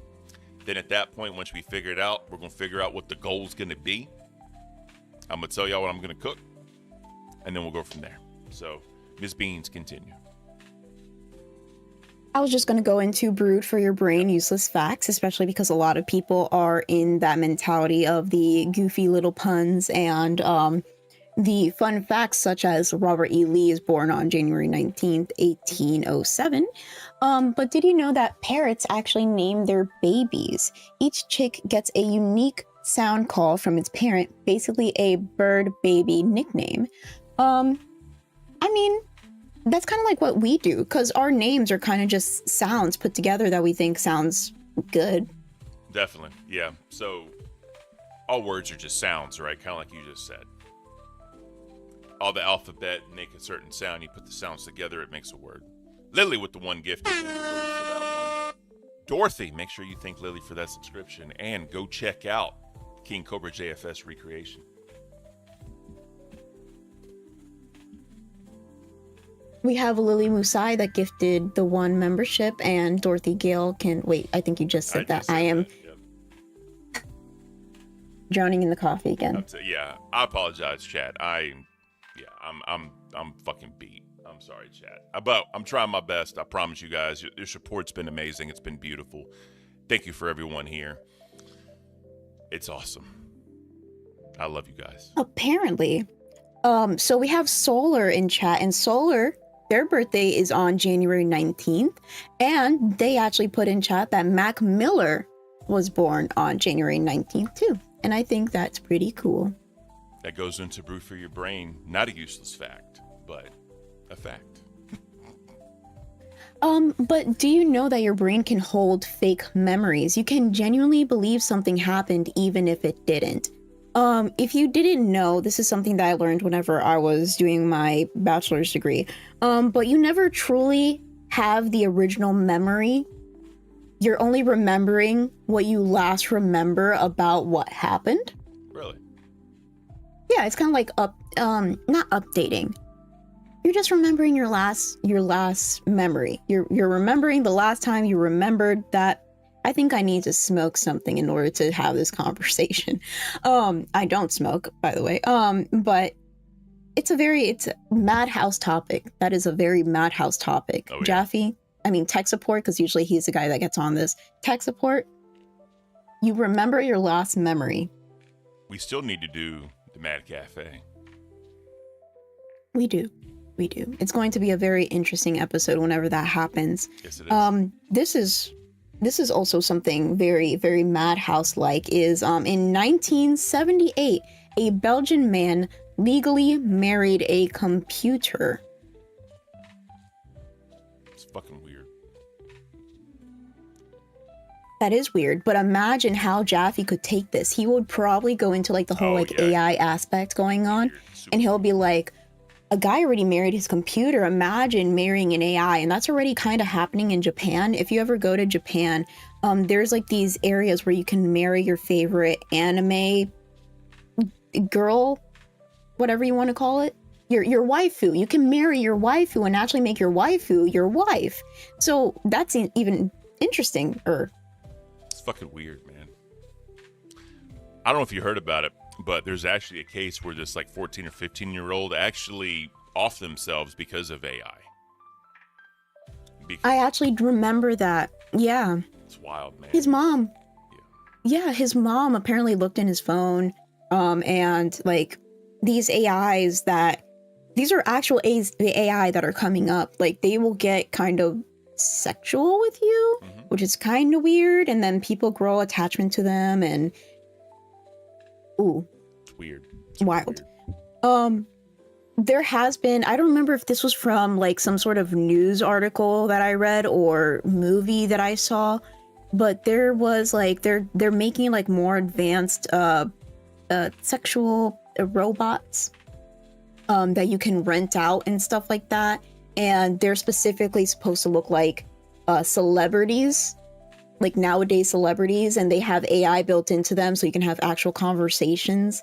Then at that point, once we figure it out, we're going to figure out what the goal's going to be. I'm going to tell y'all what I'm going to cook, and then we'll go from there. So, Ms. Beans, continue. I was just going to go into brood for your brain useless facts, especially because a lot of people are in that mentality of the goofy little puns and the fun facts, such as Robert E. Lee is born on January 19th, 1807. But did you know that parrots actually name their babies? Each chick gets a unique sound call from its parent, basically a bird baby nickname. I mean, that's kind of like what we do, because our names are kind of just sounds put together that we think sounds good. Definitely, yeah. So all words are just sounds, right? Kind of like you just said. All the alphabet make a certain sound. You put the sounds together, it makes a word. Lily with the one gift. Dorothy, make sure you thank Lily for that subscription. And go check out King Cobra JFS Recreation. We have Lily Musai that gifted the one membership, and Dorothy Gale can... Wait, I think you just said that. I am drowning in the coffee again. Yeah, I apologize, chat. I'm fucking beat. I'm sorry, chat. But I'm trying my best. I promise you guys. Your support's been amazing. It's been beautiful. Thank you for everyone here. It's awesome. I love you guys. Apparently. So we have Solar in chat, and Solar, their birthday is on January 19th, and they actually put in chat that Mac Miller was born on January 19th too. And I think that's pretty cool. That goes into Brew for Your Brain. Not a useless fact, but a fact. But do you know that your brain can hold fake memories? You can genuinely believe something happened even if it didn't. If you didn't know, this is something that I learned whenever I was doing my bachelor's degree. But you never truly have the original memory. You're only remembering what you last remember about what happened. Really? Yeah, it's kind of like not updating. You're just remembering your last memory. You're remembering the last time you remembered that. I think I need to smoke something in order to have this conversation. I don't smoke, by the way. But it's a madhouse topic. That is a very madhouse topic. Oh, yeah. Jaffe, I mean tech support, because usually he's the guy that gets on this. Tech support, you remember your last memory. We still need to do the Mad Cafe. We do. It's going to be a very interesting episode whenever that happens. Yes, it is. This is also something very, very madhouse-like. Is in 1978, a Belgian man legally married a computer. It's fucking weird. That is weird, but imagine how Jaffe could take this. He would probably go into like the whole AI aspect going on, and he'll be like, a guy already married his computer. Imagine marrying an AI. And that's already kind of happening in Japan. If you ever go to Japan, there's like these areas where you can marry your favorite anime girl, whatever you want to call it. Your waifu. You can marry your waifu and actually make your waifu your wife. So that's even interesting. It's fucking weird, man. I don't know if you heard about it, but there's actually a case where this like 14 or 15-year-old actually off themselves because of AI. I actually remember that. Yeah. It's wild, man. His mom. Yeah, his mom apparently looked in his phone. And like these AIs these are actual AI that are coming up. Like they will get kind of sexual with you, which is kind of weird. And then people grow attachment to them and ooh. It's weird. Wild. there has been, I don't remember if this was from like some sort of news article that I read or movie that I saw, but there was like they're making like more advanced sexual robots that you can rent out and stuff like that, and they're specifically supposed to look like celebrities, like nowadays celebrities, and they have AI built into them so you can have actual conversations.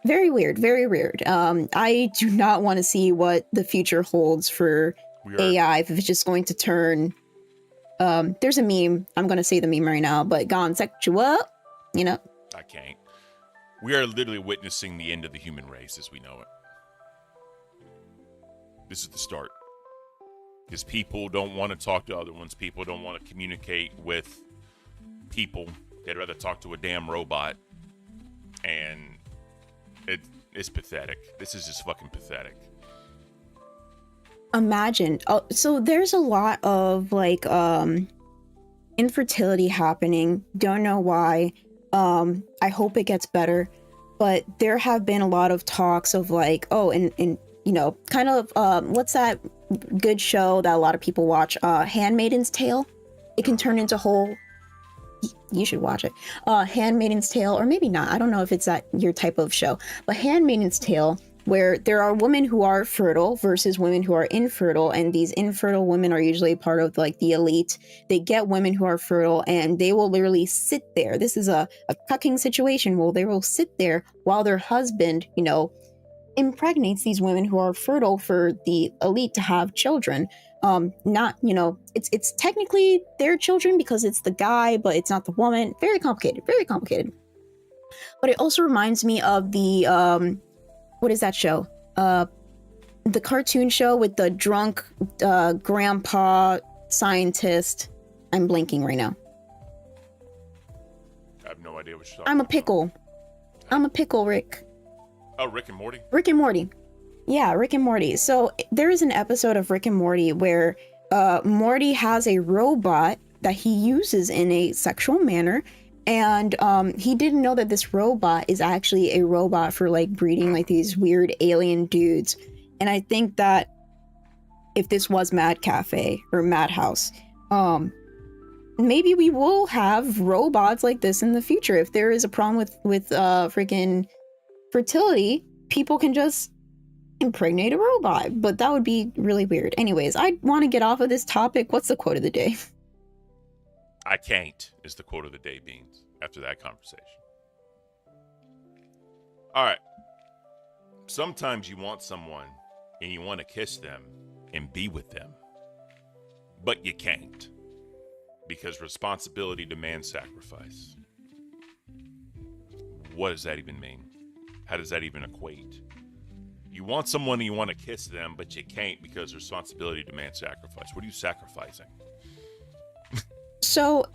Very weird, very weird. I do not want to see what the future holds for AI, if it's just going to turn. There's a meme. I'm going to say the meme right now, but gone sexual, you know? I can't. We are literally witnessing the end of the human race as we know it. This is the start. Because people don't want to talk to other ones. People don't want to communicate with people. They'd rather talk to a damn robot. And it's pathetic. This is just fucking pathetic. Imagine. So there's a lot of like infertility happening. Don't know why. I hope it gets better. But there have been a lot of talks of like, oh, and you know, kind of what's that good show that a lot of people watch? Handmaiden's Tale. It can turn into whole. You should watch it. Handmaiden's Tale, or maybe not. I don't know if it's that your type of show. But Handmaiden's Tale, where there are women who are fertile versus women who are infertile, and these infertile women are usually part of like the elite. They get women who are fertile, and they will literally sit there. This is a cucking situation where they will sit there while their husband, you know, impregnates these women who are fertile for the elite to have children. Not, you know, it's technically their children because it's the guy, but it's not the woman. Very complicated, very complicated. But it also reminds me of the what is that show? The cartoon show with the drunk grandpa scientist. I'm blanking right now. I have no idea what you're talking about. I'm a pickle, Rick. Oh, Rick and Morty? Rick and Morty. Yeah, Rick and Morty. So there is an episode of Rick and Morty where Morty has a robot that he uses in a sexual manner. And he didn't know that this robot is actually a robot for like breeding like these weird alien dudes. And I think that if this was Mad Cafe or Madhouse, maybe we will have robots like this in the future. If there is a problem with freaking fertility, people can just impregnate a robot, but that would be really weird. Anyways, I want to get off of this topic. What's the quote of the day? I can't is the quote of the day, Beans, after that conversation. All right. Sometimes you want someone and you want to kiss them and be with them, but you can't because responsibility demands sacrifice. What does that even mean? How does that even equate? You want someone and you want to kiss them, but you can't because responsibility demands sacrifice. What are you sacrificing? So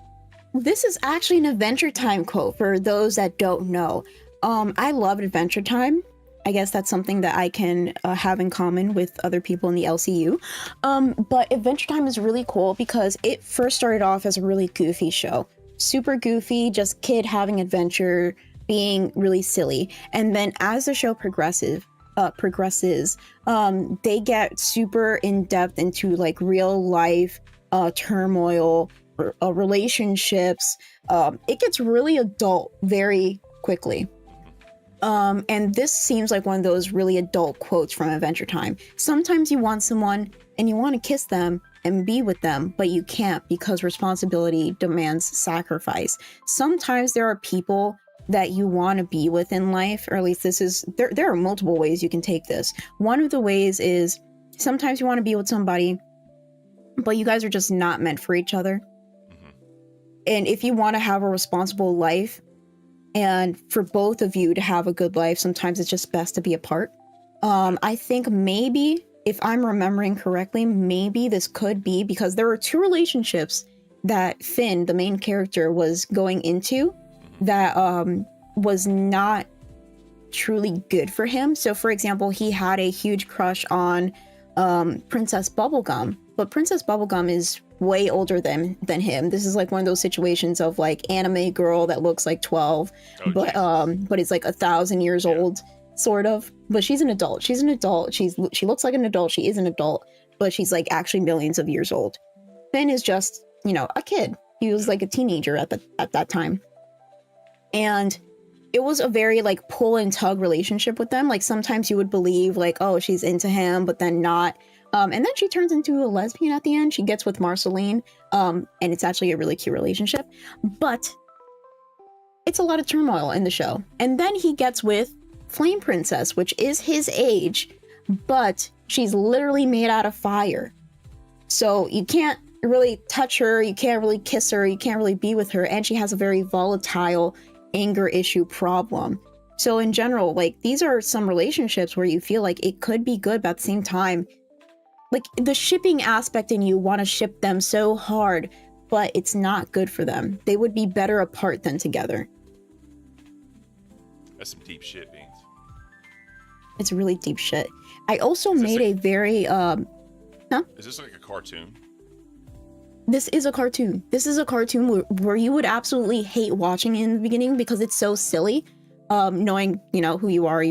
this is actually an Adventure Time quote for those that don't know. I love Adventure Time. I guess that's something that I can have in common with other people in the LCU. But Adventure Time is really cool because it first started off as a really goofy show. Super goofy, just kid having adventure, being really silly. And then as the show progresses, they get super in-depth into like real life turmoil, relationships. It gets really adult very quickly. And this seems like one of those really adult quotes from Adventure Time. Sometimes you want someone and you want to kiss them and be with them, but you can't because responsibility demands sacrifice. Sometimes there are people that you want to be with in life, or at least this is, there are multiple ways you can take this. One of the ways is sometimes you want to be with somebody, but you guys are just not meant for each other. Mm-hmm. And if you want to have a responsible life, and for both of you to have a good life, sometimes it's just best to be apart. I think maybe, if I'm remembering correctly, maybe this could be because there were two relationships that Finn, the main character, was going into that was not truly good for him. So, for example, he had a huge crush on Princess Bubblegum, but Princess Bubblegum is way older than him. This is like one of those situations of like anime girl that looks like 12, but it's like 1,000 years old. sort of, but she's an adult. She's an adult. She looks like an adult. She is an adult, but she's like actually millions of years old. Finn is just, you know, a kid. He was like a teenager at that time. And it was a very like pull and tug relationship with them. Like sometimes you would believe like, oh, she's into him, but then not. And then she turns into a lesbian at the end. She gets with Marceline. And it's actually a really cute relationship. But it's a lot of turmoil in the show. And then he gets with Flame Princess, which is his age, but she's literally made out of fire. So you can't really touch her, you can't really kiss her, you can't really be with her, and she has a very volatile anger issue problem. So in general, like these are some relationships where you feel like it could be good, but at the same time, like the shipping aspect in you want to ship them so hard, but it's not good for them. They would be better apart than together. That's some deep shit, Beans. It's really deep shit. I also made a very Is this like a cartoon? This is a cartoon. This is a cartoon where you would absolutely hate watching it in the beginning because it's so silly. Knowing, you know, who you are,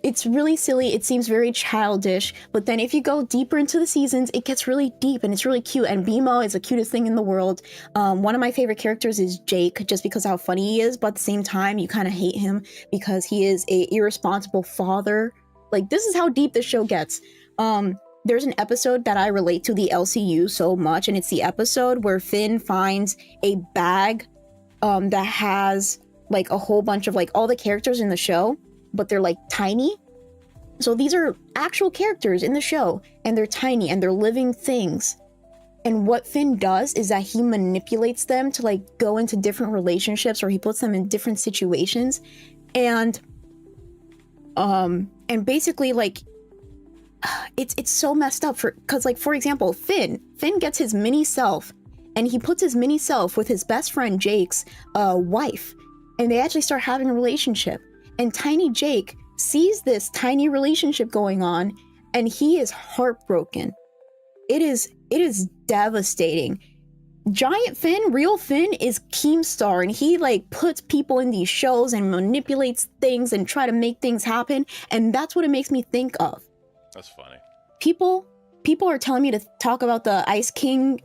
it's really silly. It seems very childish, but then if you go deeper into the seasons, it gets really deep and it's really cute. And Bimo is the cutest thing in the world. One of my favorite characters is Jake, just because how funny he is, but at the same time, you kind of hate him because he is a irresponsible father. Like, this is how deep the show gets. There's an episode that I relate to the LCU so much, and it's the episode where Finn finds a bag that has like a whole bunch of like all the characters in the show, but they're like tiny. So these are actual characters in the show, and they're tiny and they're living things. And what Finn does is that he manipulates them to like go into different relationships, or he puts them in different situations. And basically like it's so messed up because like, for example, Finn gets his mini self and he puts his mini self with his best friend Jake's wife, and they actually start having a relationship. And tiny Jake sees this tiny relationship going on, and he is heartbroken. It is devastating. Giant Finn, real Finn, is Keemstar, and he like puts people in these shows and manipulates things and try to make things happen, and that's what it makes me think of. That's funny. People are telling me to talk about the Ice King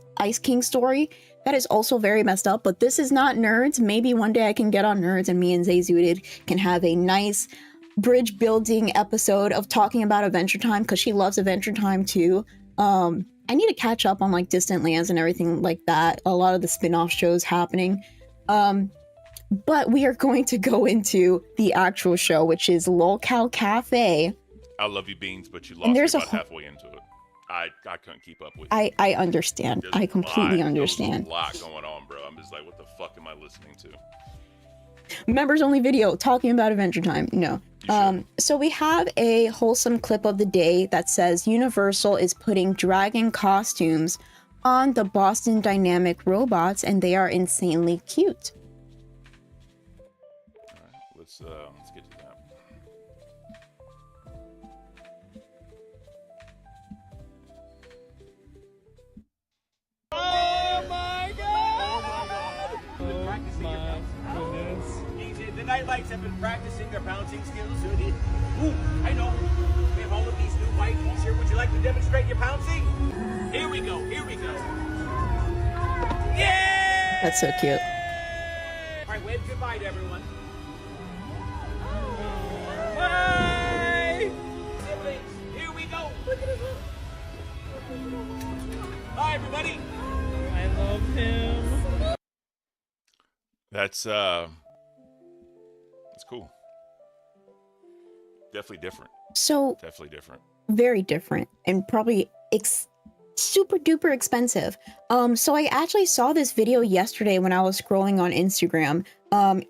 story. That is also very messed up, but this is not Nerds. Maybe one day I can get on Nerds and me and Zayzudid can have a nice bridge building episode of talking about Adventure Time, because she loves Adventure Time too. I need to catch up on like Distant Lands and everything like that. A lot of the spin-off shows happening. But we are going to go into the actual show, which is Lolcow Cafe. I love you, Beans, but you lost me about halfway into it. I couldn't keep up with you. I understand. I completely understand. There's a lot going on, bro. I'm just like, what the fuck am I listening to? Members only video talking about Adventure Time. No. So we have a wholesome clip of the day that says Universal is putting dragon costumes on the Boston Dynamic robots, and they are insanely cute. All right, let's get to that. Oh my god! The Nightlights have been practicing their bouncing skills. Ooh, I know. We have all of these new Vikings here. Would you like to demonstrate your pouncing? Here we go. Yeah! That's so cute. All right, wave goodbye to everyone. Bye! Siblings, here we go. Look at us. Bye, everybody. I love him. That's cool. Definitely different. So Definitely different. very different and probably super duper expensive. So I actually saw this video yesterday when I was scrolling on Instagram.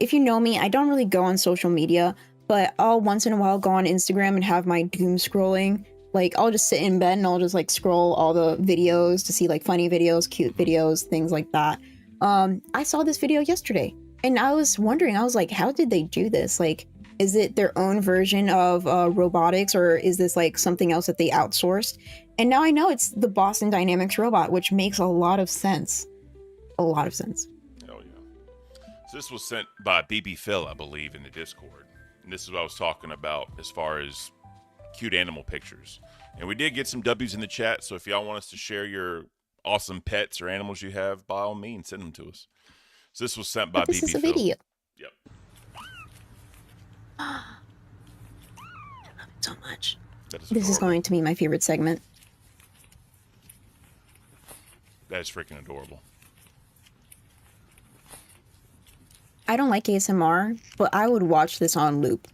If you know me, I don't really go on social media, but I'll once in a while go on Instagram and have my doom scrolling. Like, I'll just sit in bed and I'll just like scroll all the videos to see like funny videos, cute videos, things like that. I saw this video yesterday and I was wondering, I was like, how did they do this? Like, is it their own version of robotics, or is this like something else that they outsourced? And now I know it's the Boston Dynamics robot, which makes a lot of sense. A lot of sense. Oh yeah. So this was sent by BB Phil, I believe, in the Discord. And this is what I was talking about as far as cute animal pictures. And we did get some W's in the chat, so if y'all want us to share your awesome pets or animals you have, by all means, send them to us. So this was sent by This BB is a Phil. video. Yep. I love it so much. That is This is adorable. going to be my favorite segment. That is freaking adorable. I don't like ASMR, but I would watch this on loop.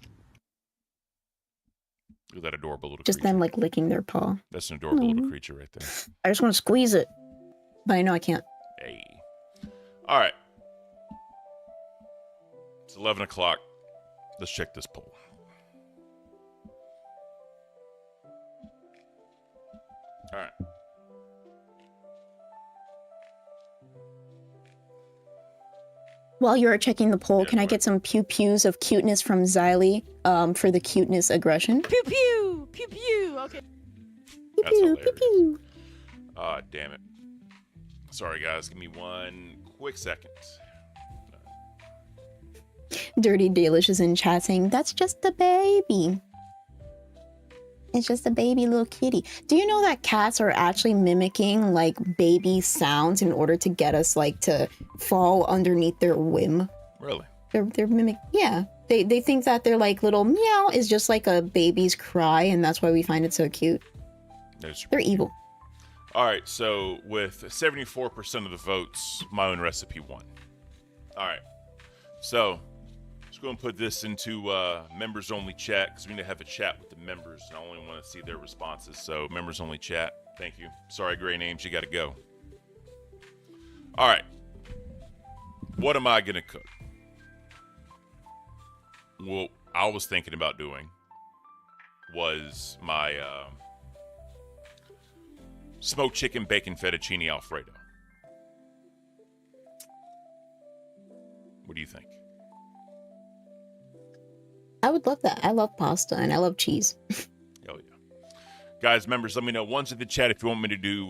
Look at that adorable little Just creature. them like licking their paw. That's an adorable little creature right there. I just want to squeeze it, but I know I can't. Hey. All right. It's 11 o'clock. Let's check this poll. All right. While you're checking the poll, Yeah, can I go get some pew-pews of cuteness from Xylee for the cuteness aggression? Pew pew! Pew pew! Okay. Pew, That's pew, hilarious. pew, Ah, damn it. Sorry, guys. Give me one quick second. pew. Dirty Dalish is in chat saying, that's just a baby. It's just a baby little kitty. Do you know that cats are actually mimicking like baby sounds in order to get us like to fall underneath their whim? Really? They're mimic. Yeah, they think that their like little meow is just like a baby's cry, and that's why we find it so cute. That's They're evil. All right, so with 74% of the votes, my own recipe won. All right, so let's go and put this into members only chat because we need to have a chat with the members, and I only want to see their responses. So members only chat. Thank you. Sorry, gray names, you got to go. All right, what am I gonna cook? Well, I was thinking about doing was my smoked chicken bacon fettuccine Alfredo. What do you think? I would love that. I love pasta and I love cheese. Hell yeah. Guys, members, let me know. One's in the chat if you want me to do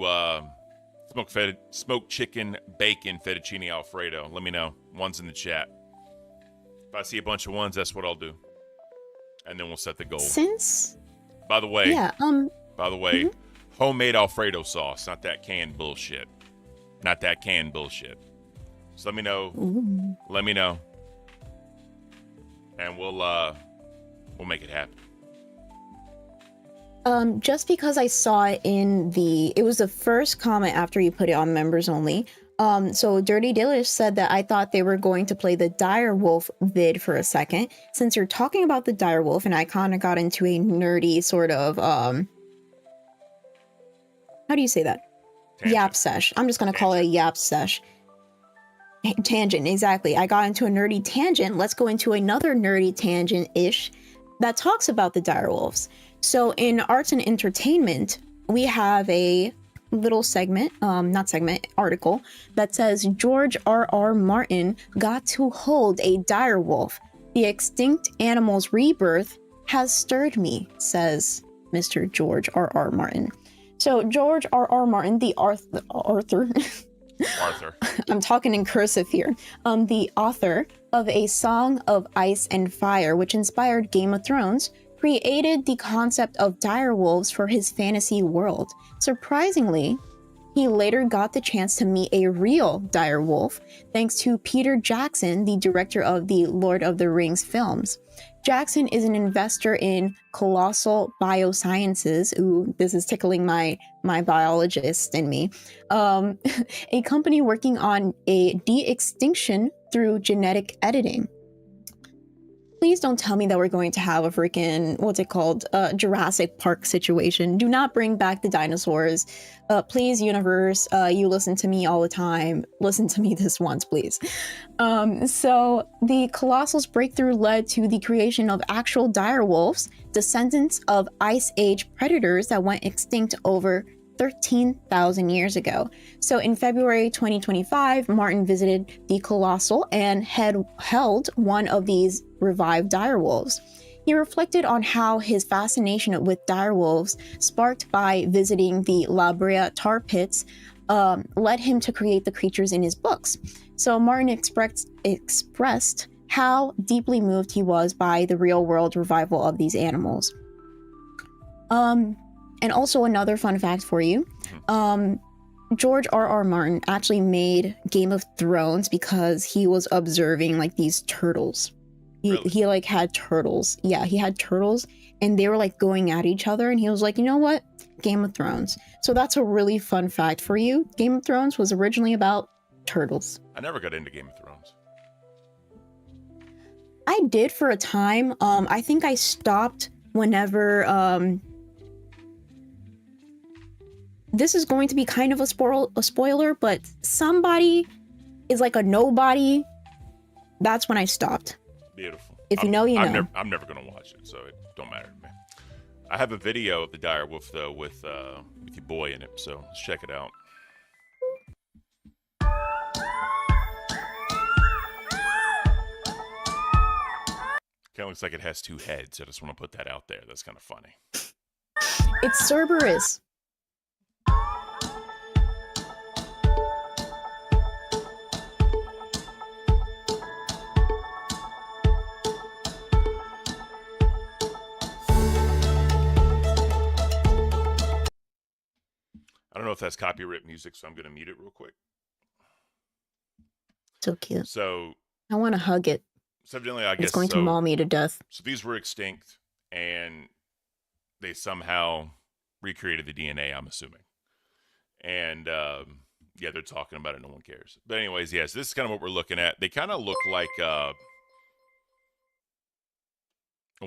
smoked chicken bacon fettuccine Alfredo. Let me know. One's in the chat. If I see a bunch of ones, that's what I'll do. And then we'll set the goal. Since By the way, yeah, homemade Alfredo sauce, not that canned bullshit. Not that canned bullshit. So let me know. ooh. Let me know. And we'll make it happen. Just because I saw it it was the first comment after you put it on members only. So Dirty Dillish said that I thought they were going to play the Dire Wolf vid for a second. Since you're talking about the Dire Wolf, and I kind of got into a nerdy sort of, how do you say that? Tangent. Yap sesh. I'm just going to call it a yap sesh. Tangent, exactly. I got into a nerdy tangent. Let's go into another nerdy tangent-ish that talks about the Dire Wolves. So in arts and entertainment, we have a little segment, article that says George R.R. Martin got to hold a dire wolf. The extinct animal's rebirth has stirred me, says Mr. George R.R. Martin. So George R.R. Martin, the Arthur, I'm talking in cursive here, the author of A Song of Ice and Fire, which inspired Game of Thrones, created the concept of dire wolves for his fantasy world. Surprisingly, he later got the chance to meet a real dire wolf thanks to Peter Jackson, the director of the Lord of the Rings films. Jackson is an investor in Colossal Biosciences. Ooh, this is tickling my biologist in me. A company working on a de-extinction through genetic editing. Please don't tell me that we're going to have a freaking, what's it called, Jurassic Park situation. Do not bring back the dinosaurs. Please, universe, you listen to me all the time. Listen to me this once, please. So the Colossal's breakthrough led to the creation of actual dire wolves, descendants of Ice Age predators that went extinct over 13,000 years ago. So in February 2025, Martin visited the Colossal and had held one of these revived dire wolves. He reflected on how his fascination with dire wolves, sparked by visiting the La Brea tar pits, led him to create the creatures in his books. So Martin expressed how deeply moved he was by the real world revival of these animals. And also another fun fact for you. George R.R. Martin actually made Game of Thrones because he was observing like these turtles. He like had turtles. Yeah, he had turtles and they were like going at each other and he was like, you know what? Game of Thrones. So that's a really fun fact for you. Game of Thrones was originally about turtles. I never got into Game of Thrones. I did for a time. I think I stopped whenever this is going to be kind of a spoiler, but somebody is like a nobody. That's when I stopped. Beautiful. If you know, you know. I'm never gonna watch it, so it don't matter to me. I have a video of the dire wolf though with your boy in it, so let's check it out. Kind of looks like it has two heads. I just want to put that out there. That's kind of funny. It's Cerberus. I don't know if that's copyright music, so I'm going to mute it real quick. So cute. So I want to hug it. So evidently, I guess it's going to maul me to death. So these were extinct, and they somehow recreated the DNA, I'm assuming. And yeah, they're talking about it. No one cares. But anyways, yes, this is kind of what we're looking at. They kind of look like what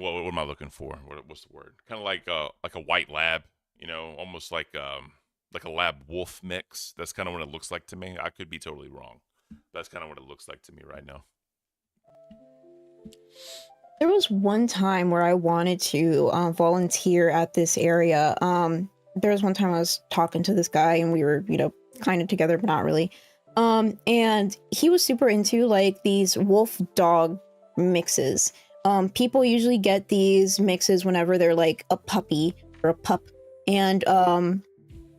am I looking for? What's the word? Kind of like a white lab, you know, almost like a lab wolf mix. That's kind of what it looks like to me. I could be totally wrong. That's kind of what it looks like to me right now. There was one time where I wanted to volunteer at this area. There was one time I was talking to this guy and we were, you know, kind of together, but not really. And he was super into like these wolf dog mixes. People usually get these mixes whenever they're like a puppy or a pup. And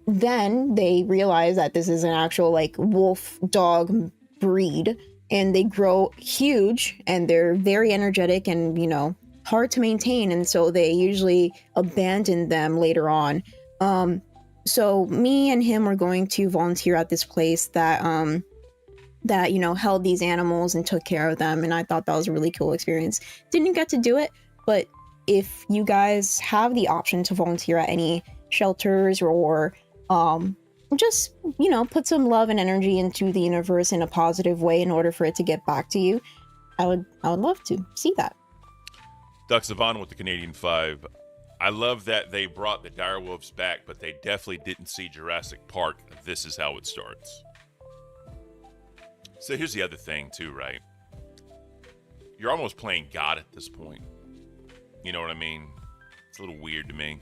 then they realize that this is an actual like wolf dog breed. And they grow huge and they're very energetic and, you know, hard to maintain. And so they usually abandon them later on. So me and him were going to volunteer at this place that, you know, held these animals and took care of them. And I thought that was a really cool experience. Didn't get to do it, but if you guys have the option to volunteer at any shelters or, just, you know, put some love and energy into the universe in a positive way in order for it to get back to you, I would love to see that. Duck Savon with the Canadian 5. I love that they brought the direwolves back, but they definitely didn't see Jurassic Park. This is how it starts. So here's the other thing too, right? You're almost playing God at this point. You know what I mean? It's a little weird to me.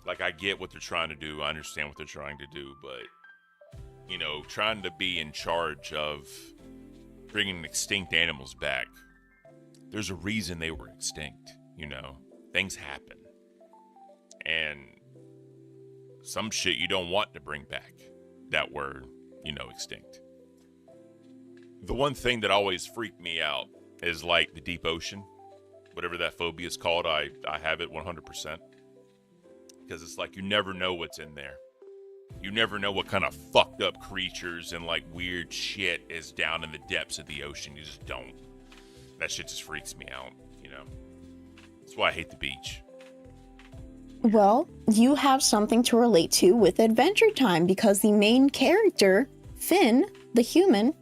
Like, I get what they're trying to do. I understand what they're trying to do. But, you know, trying to be in charge of bringing extinct animals back. There's a reason they were extinct, you know. Things happen. And some shit you don't want to bring back that were, you know, extinct. The one thing that always freaked me out is, like, the deep ocean. Whatever that phobia is called, I have it 100%. Because it's like you never know what's in there. You never know what kind of fucked up creatures and like weird shit is down in the depths of the ocean. You just don't. That shit just freaks me out, you know. That's why I hate the beach. Well, you have something to relate to with Adventure Time because the main character, Finn, the human,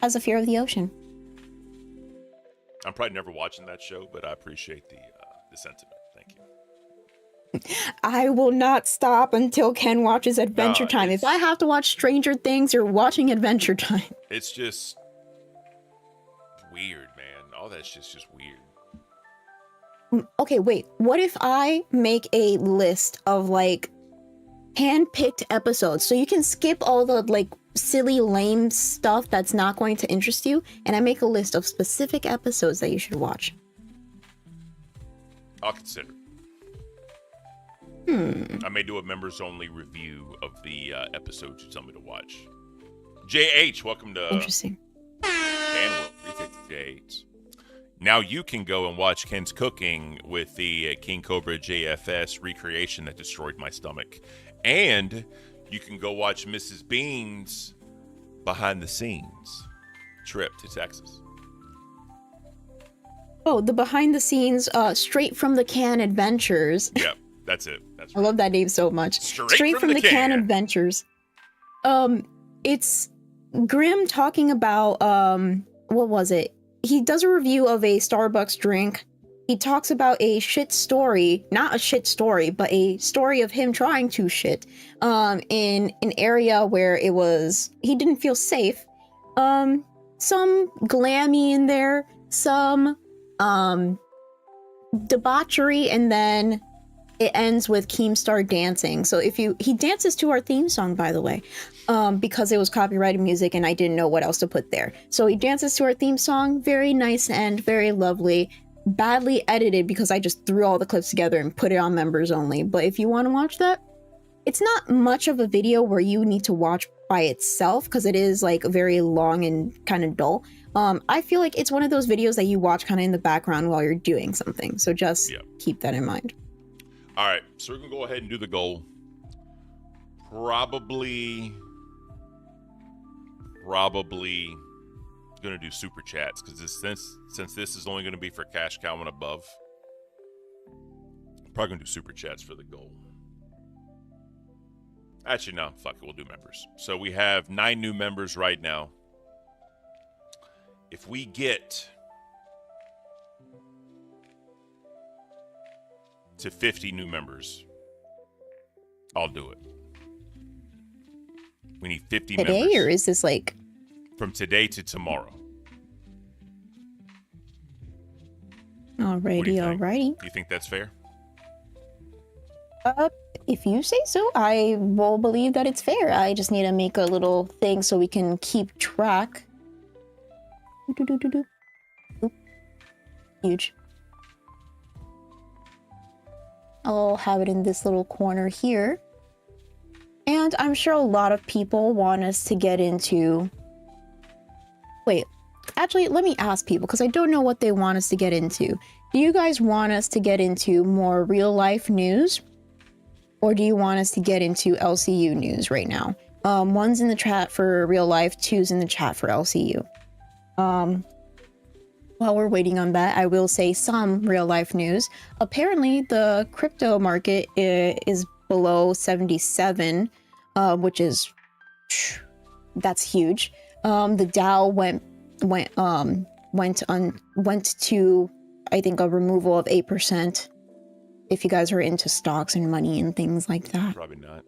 has a fear of the ocean. I'm probably never watching that show, but I appreciate the sentiment. Thank you. I will not stop until Ken watches Adventure Time. If I have to watch Stranger Things, you're watching Adventure Time. It's just weird, man. All that shit's just weird. Okay, wait. What if I make a list of like hand-picked episodes so you can skip all the like silly, lame stuff that's not going to interest you, and I make a list of specific episodes that you should watch? I'll consider it. I may do a members-only review of the episodes you tell me to watch. JH, welcome to Interesting. Bandwidth 352. shades. Now you can go and watch Ken's cooking with the King Cobra JFS recreation that destroyed my stomach. And you can go watch Mrs. Bean's behind the scenes trip to Texas. Oh, the behind the scenes, straight from the can adventures. Yep, that's it. That's I love that name so much. Straight from the can adventures. It's Grim talking about, what was it? He does a review of a Starbucks drink. He talks about a shit story, not a shit story, but a story of him trying to shit, in an area where he didn't feel safe. Some glammy in there, some, debauchery, and then it ends with Keemstar dancing. So he dances to our theme song, by the way, because it was copyrighted music and I didn't know what else to put there. So he dances to our theme song. Very nice and very lovely. Badly edited because I just threw all the clips together and put it on members only. But if you want to watch that, it's not much of a video where you need to watch by itself because it is like very long and kind of dull. I feel like it's one of those videos that you watch kind of in the background while you're doing something. So just keep that in mind. All right, so we're going to go ahead and do the goal. Probably going to do super chats because since this is only going to be for cash cow and above, probably going to do super chats for the goal. Actually, no, fuck it, we'll do members. So we have 9 new members right now. If we get to 50 new members, I'll do it. We need 50 members. Today, or is this like from today to tomorrow? Alrighty. Do you think that's fair? If you say so, I will believe that it's fair. I just need to make a little thing so we can keep track. Oop. Huge. I'll have it in this little corner here. And I'm sure a lot of people want us to get into... Wait, actually, let me ask people, because I don't know what they want us to get into. Do you guys want us to get into more real-life news? Or do you want us to get into LCU news right now? One's in the chat for real life, 2's in the chat for LCU. While we're waiting on that, I will say some real life news. Apparently, the crypto market is below 77, which is that's huge. The Dow went to, I think, a removal of 8%. If you guys are into stocks and money and things like that. Probably not.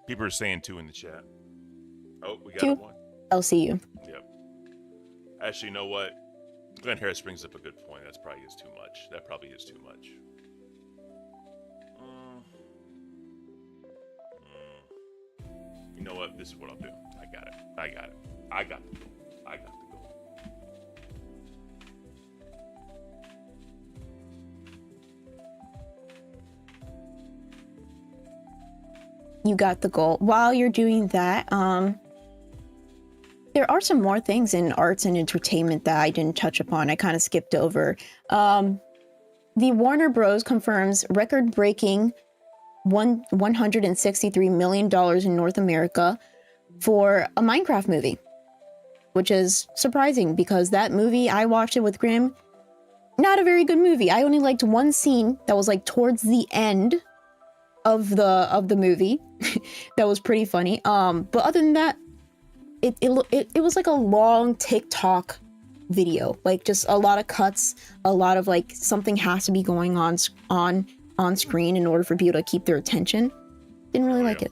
People are saying 2 in the chat. Oh, we got 2? 1. LCU. Yep. Actually, you know what? Glenn Harris brings up a good point. That's probably is too much. That probably is too much. You know what? This is what I'll do. I got it. I got the goal. You got the goal. While you're doing that, there are some more things in arts and entertainment that I didn't touch upon. I kind of skipped over. The Warner Bros. Confirms record-breaking $163 million in North America for a Minecraft movie, which is surprising because that movie, I watched it with Grim, not a very good movie. I only liked one scene that was like towards the end of the movie that was pretty funny. But other than that, it was like a long TikTok video, like just a lot of cuts, a lot of like something has to be going on screen in order for people to keep their attention. Didn't really like it.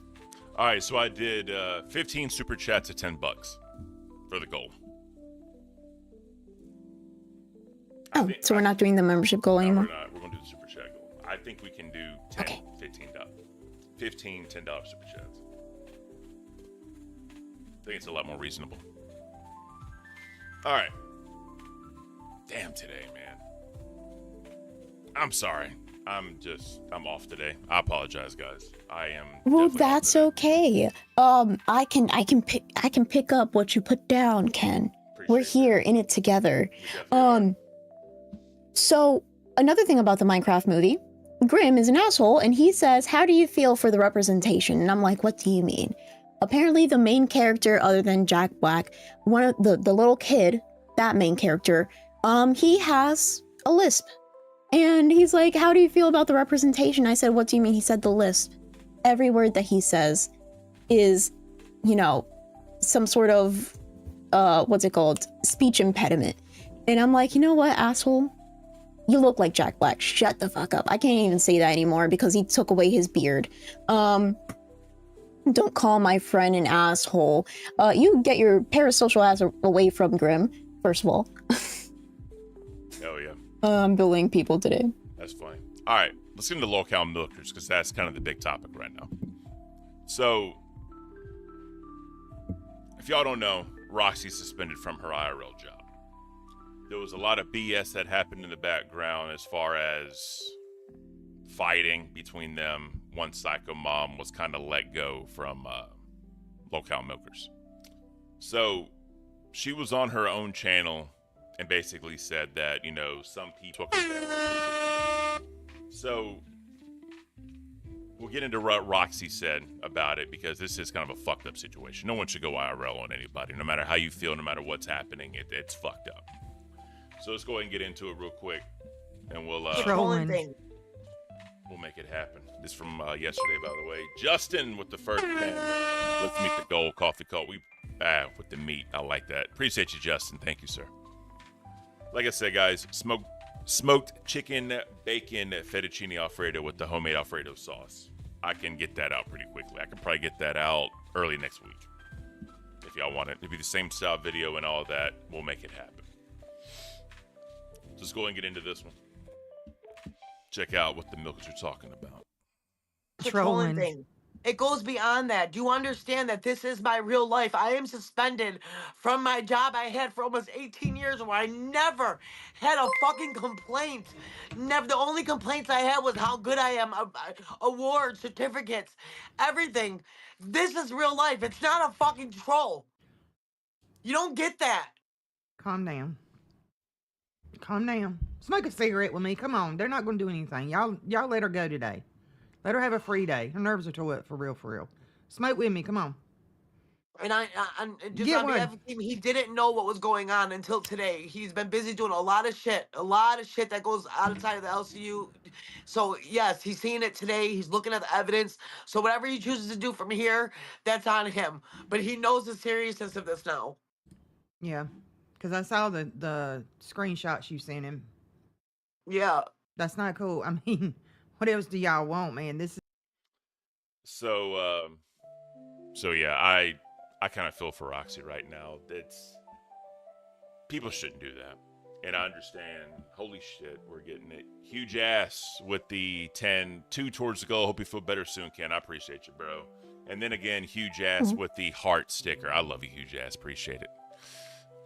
All right, so I did 15 super chats at $10 for the goal. Oh, so we're not doing the membership goal anymore? We're not. We're going to do the super chat goal. I think we can do 10, okay. $15 $10 super chats. I think it's a lot more reasonable. All right. Damn today, man. I'm sorry. I'm off today. I apologize, guys. I am. Well, that's okay. I can pick up what you put down, Ken. we're appreciate here in it together. that. We definitely are. So another thing about the Minecraft movie, Grimm is an asshole and he says, how do you feel for the representation? And I'm like, what do you mean? Apparently the main character, other than Jack Black, one of the little kid, that main character, he has a lisp. And he's like, how do you feel about the representation? I said, what do you mean? He said the lisp. Every word that he says is, you know, some sort of, what's it called? Speech impediment. And I'm like, you know what, asshole? You look like Jack Black. Shut the fuck up. I can't even say that anymore because he took away his beard. Don't call my friend an asshole. You get your parasocial ass away from Grimm, first of all. Oh, yeah. I'm bullying people today. That's funny. All right, let's get into Lolcow milkers because that's kind of the big topic right now. So, if y'all don't know, Roxy's suspended from her IRL job. There was a lot of BS that happened in the background as far as fighting between them once Psycho Mom was kind of let go from Lolcow milkers. So, she was on her own channel and basically said that, you know, some people took her. So, we'll get into what Roxy said about it because this is kind of a fucked up situation. No one should go IRL on anybody, no matter how you feel, no matter what's happening. It's fucked up. So let's go ahead and get into it real quick, and we'll make it happen. This is from yesterday, by the way. Justin with the first 10. Let's meet the gold coffee cup. With the meat. I like that. Appreciate you, Justin. Thank you, sir. Like I said, guys, smoked chicken, bacon, fettuccine Alfredo with the homemade Alfredo sauce. I can get that out pretty quickly. I can probably get that out early next week. If y'all want it to be the same style video and all that, we'll make it happen. Let's go and get into this one. Check out what the milkers are talking about. Trolling thing. It goes beyond that. Do you understand that this is my real life? I am suspended from my job I had for almost 18 years where I never had a fucking complaint. Never. The only complaints I had was how good I am. Awards, certificates, everything. This is real life. It's not a fucking troll. You don't get that. Calm down. Calm down. Smoke a cigarette with me. Come on. They're not going to do anything. Y'all let her go today. Let her have a free day. Her nerves are tore up for real, for real. Smoke with me. Come on. And I'm just on behalf of him, he didn't know what was going on until today. He's been busy doing a lot of shit that goes outside of the LCU. So yes, he's seeing it today. He's looking at the evidence. So whatever he chooses to do from here, that's on him. But he knows the seriousness of this now. Yeah, because I saw the screenshots you sent him. Yeah. That's not cool. I mean, what else do y'all want, man? This is... So yeah, I kind of feel for Roxy right now. People shouldn't do that. And I understand, holy shit, we're getting it. Huge ass with the 10, 2 towards the goal. Hope you feel better soon, Ken. I appreciate you, bro. And then again, huge ass with the heart sticker. I love you, huge ass. Appreciate it.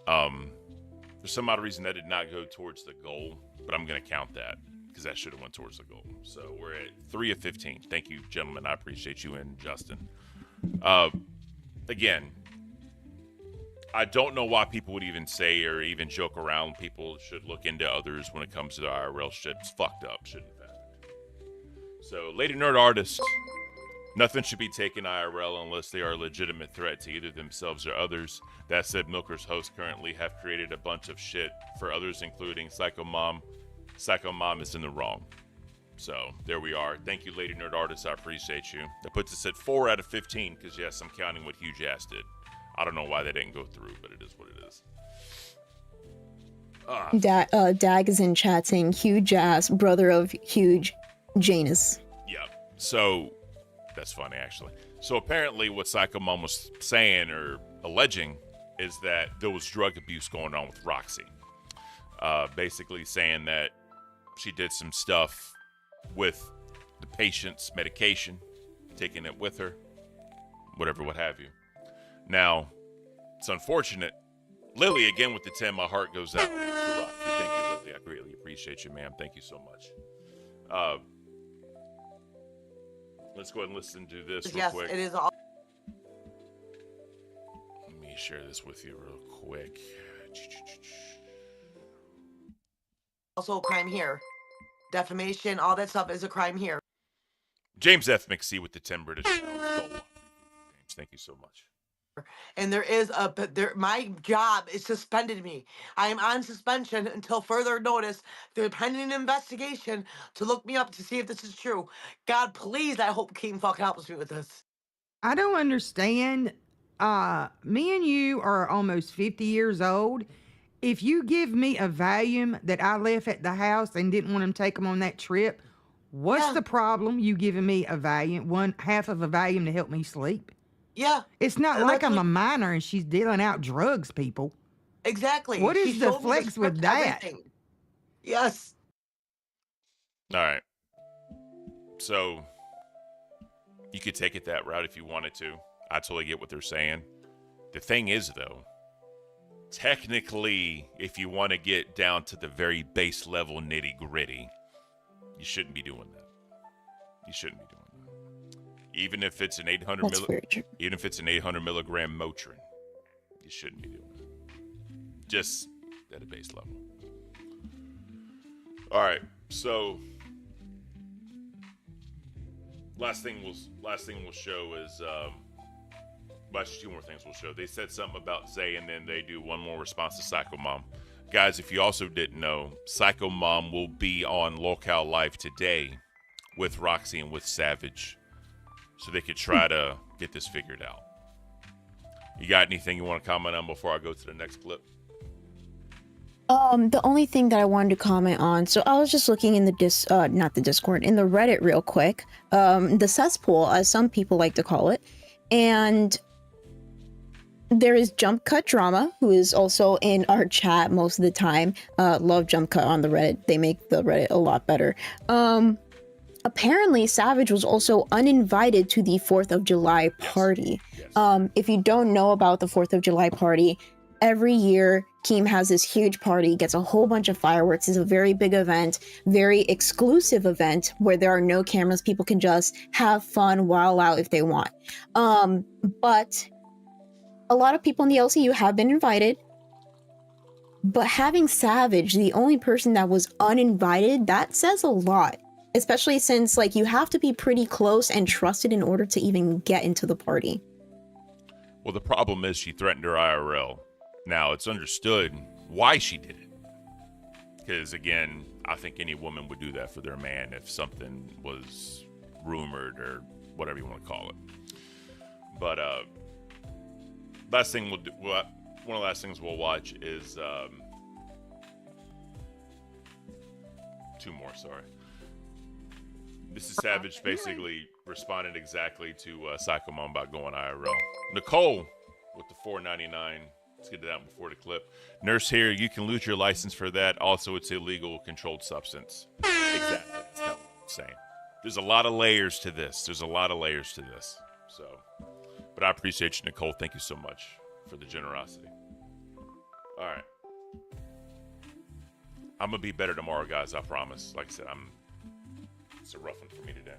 For some odd reason, that did not go towards the goal, but I'm going to count that because that should have went towards the goal. So we're at 3 of 15. Thank you, gentlemen. I appreciate you and Justin. Again, I don't know why people would even say or even joke around people should look into others when it comes to the IRL shit. It's fucked up. Shouldn't have happened. So, Lady Nerd Artist, nothing should be taken IRL unless they are a legitimate threat to either themselves or others. That said, Milker's hosts currently have created a bunch of shit for others, including Psycho Mom. Psycho Mom is in the wrong. So, there we are. Thank you, Lady Nerd Artist. I appreciate you. That puts us at 4 out of 15, because yes, I'm counting what Huge Ass did. I don't know why they didn't go through, but it is what it is. Dag is in chat saying Huge Ass, brother of Huge Janus. Yeah. So, that's funny, actually. So, apparently, what Psycho Mom was saying or alleging is that there was drug abuse going on with Roxy. Basically saying that she did some stuff with the patient's medication, taking it with her, whatever, what have you. Now, it's unfortunate. Lily, again with the 10, my heart goes out to Roxy. Thank you, Lily. I greatly appreciate you, ma'am. Thank you so much. Let's go ahead and listen to this real quick. It is all. Let me share this with you real quick. Also a crime here. Defamation, all that stuff is a crime here. James F. McSee with the 10 British pounds. James, thank you so much. And my job is suspended me. I am on suspension until further notice. They're pending an investigation to look me up to see if this is true. God, please, I hope King fucking helps me with this. I don't understand. Me and you are almost 50 years old. If you give me a volume that I left at the house and didn't want to take them on that trip, what's the problem? You giving me a volume, one half of a volume to help me sleep? Yeah. It's not like I'm a minor and she's dealing out drugs, people. Exactly. What She is the showed me flex script, with that? everything. Yes. All right. So you could take it that route if you wanted to. I totally get what they're saying. The thing is, though, technically, if you want to get down to the very base level nitty gritty, you shouldn't be doing that. You shouldn't be doing that. Even if it's an 800 milligram Motrin, you shouldn't be doing it. Just at a base level. All right, so last thing we'll show is actually two more things we'll show. They said something about Zay, and then they do one more response to Psycho Mom. Guys, if you also didn't know, Psycho Mom will be on Lolcow Live today with Roxy and with Savage, so they could try to get this figured out. You got anything you want to comment on before I go to the next clip? The only thing that I wanted to comment on, so I was just looking in the not the Discord, in the Reddit real quick, the cesspool, as some people like to call it, and there is Jump Cut Drama, who is also in our chat most of the time. Love Jump Cut on the Reddit. They make the Reddit a lot better. Apparently, Savage was also uninvited to the 4th of July party. Yes. If you don't know about the 4th of July party, every year, Keem has this huge party, gets a whole bunch of fireworks. It's a very big event, very exclusive event where there are no cameras. People can just have fun, wild out if they want. But a lot of people in the LCU have been invited. But having Savage, the only person that was uninvited, that says a lot. Especially since, like, you have to be pretty close and trusted in order to even get into the party. Well, the problem is she threatened her IRL. Now, it's understood why she did it. Because, again, I think any woman would do that for their man if something was rumored or whatever you want to call it. But last thing we'll do, one of the last things we'll watch is two more, sorry. This is Savage basically responded exactly to Psycho Mom about going IRL. Nicole with the $4.99. Let's get to that before the clip. Nurse here, you can lose your license for that. Also, it's illegal controlled substance. Exactly. That's not what I'm saying. There's a lot of layers to this. So, but I appreciate you, Nicole. Thank you so much for the generosity. All right. I'm going to be better tomorrow, guys. I promise. Like I said, it's a rough one for me today.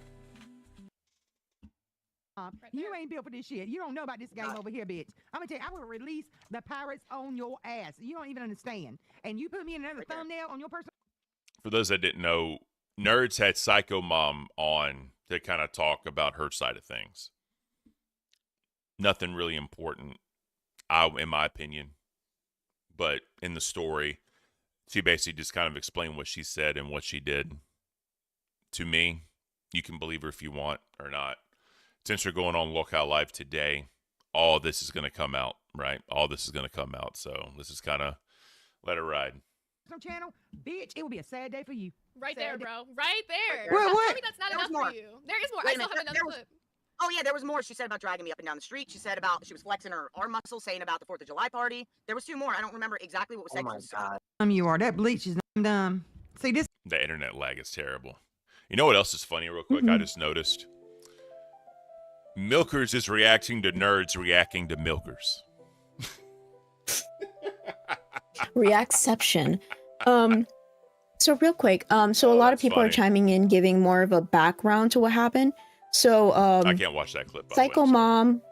You ain't built for this shit. You don't know about this game over here, bitch. I'm gonna tell you, I will release the pirates on your ass. You don't even understand. And you put me in another thumbnail on your personal. For those that didn't know, Nerds had Psycho Mom on to kind of talk about her side of things. Nothing really important, in my opinion. But in the story, she basically just kind of explained what she said and what she did. To me, you can believe her if you want or not. Since we're going on Lolcow Live today, all this is going to come out, right? All this is going to come out. So let's just kind of let it ride. Channel, bitch, it will be a sad day for you. Right there, bro. Right there. What? Tell me that's not enough for you. There is more. I still have another clip. Oh, yeah, there was more. She said about dragging me up and down the street. She said about she was flexing her arm muscle, saying about the 4th of July party. There was two more. I don't remember exactly what was said. Oh, my God. You are. That bleach is dumb. See, this. The internet lag is terrible. You know what else is funny, real quick? I just noticed. Milkers is reacting to Nerds reacting to Milkers. Reacception. So real quick, so a lot of people are chiming in, giving more of a background to what happened. So I can't watch that clip. Psycho Mom.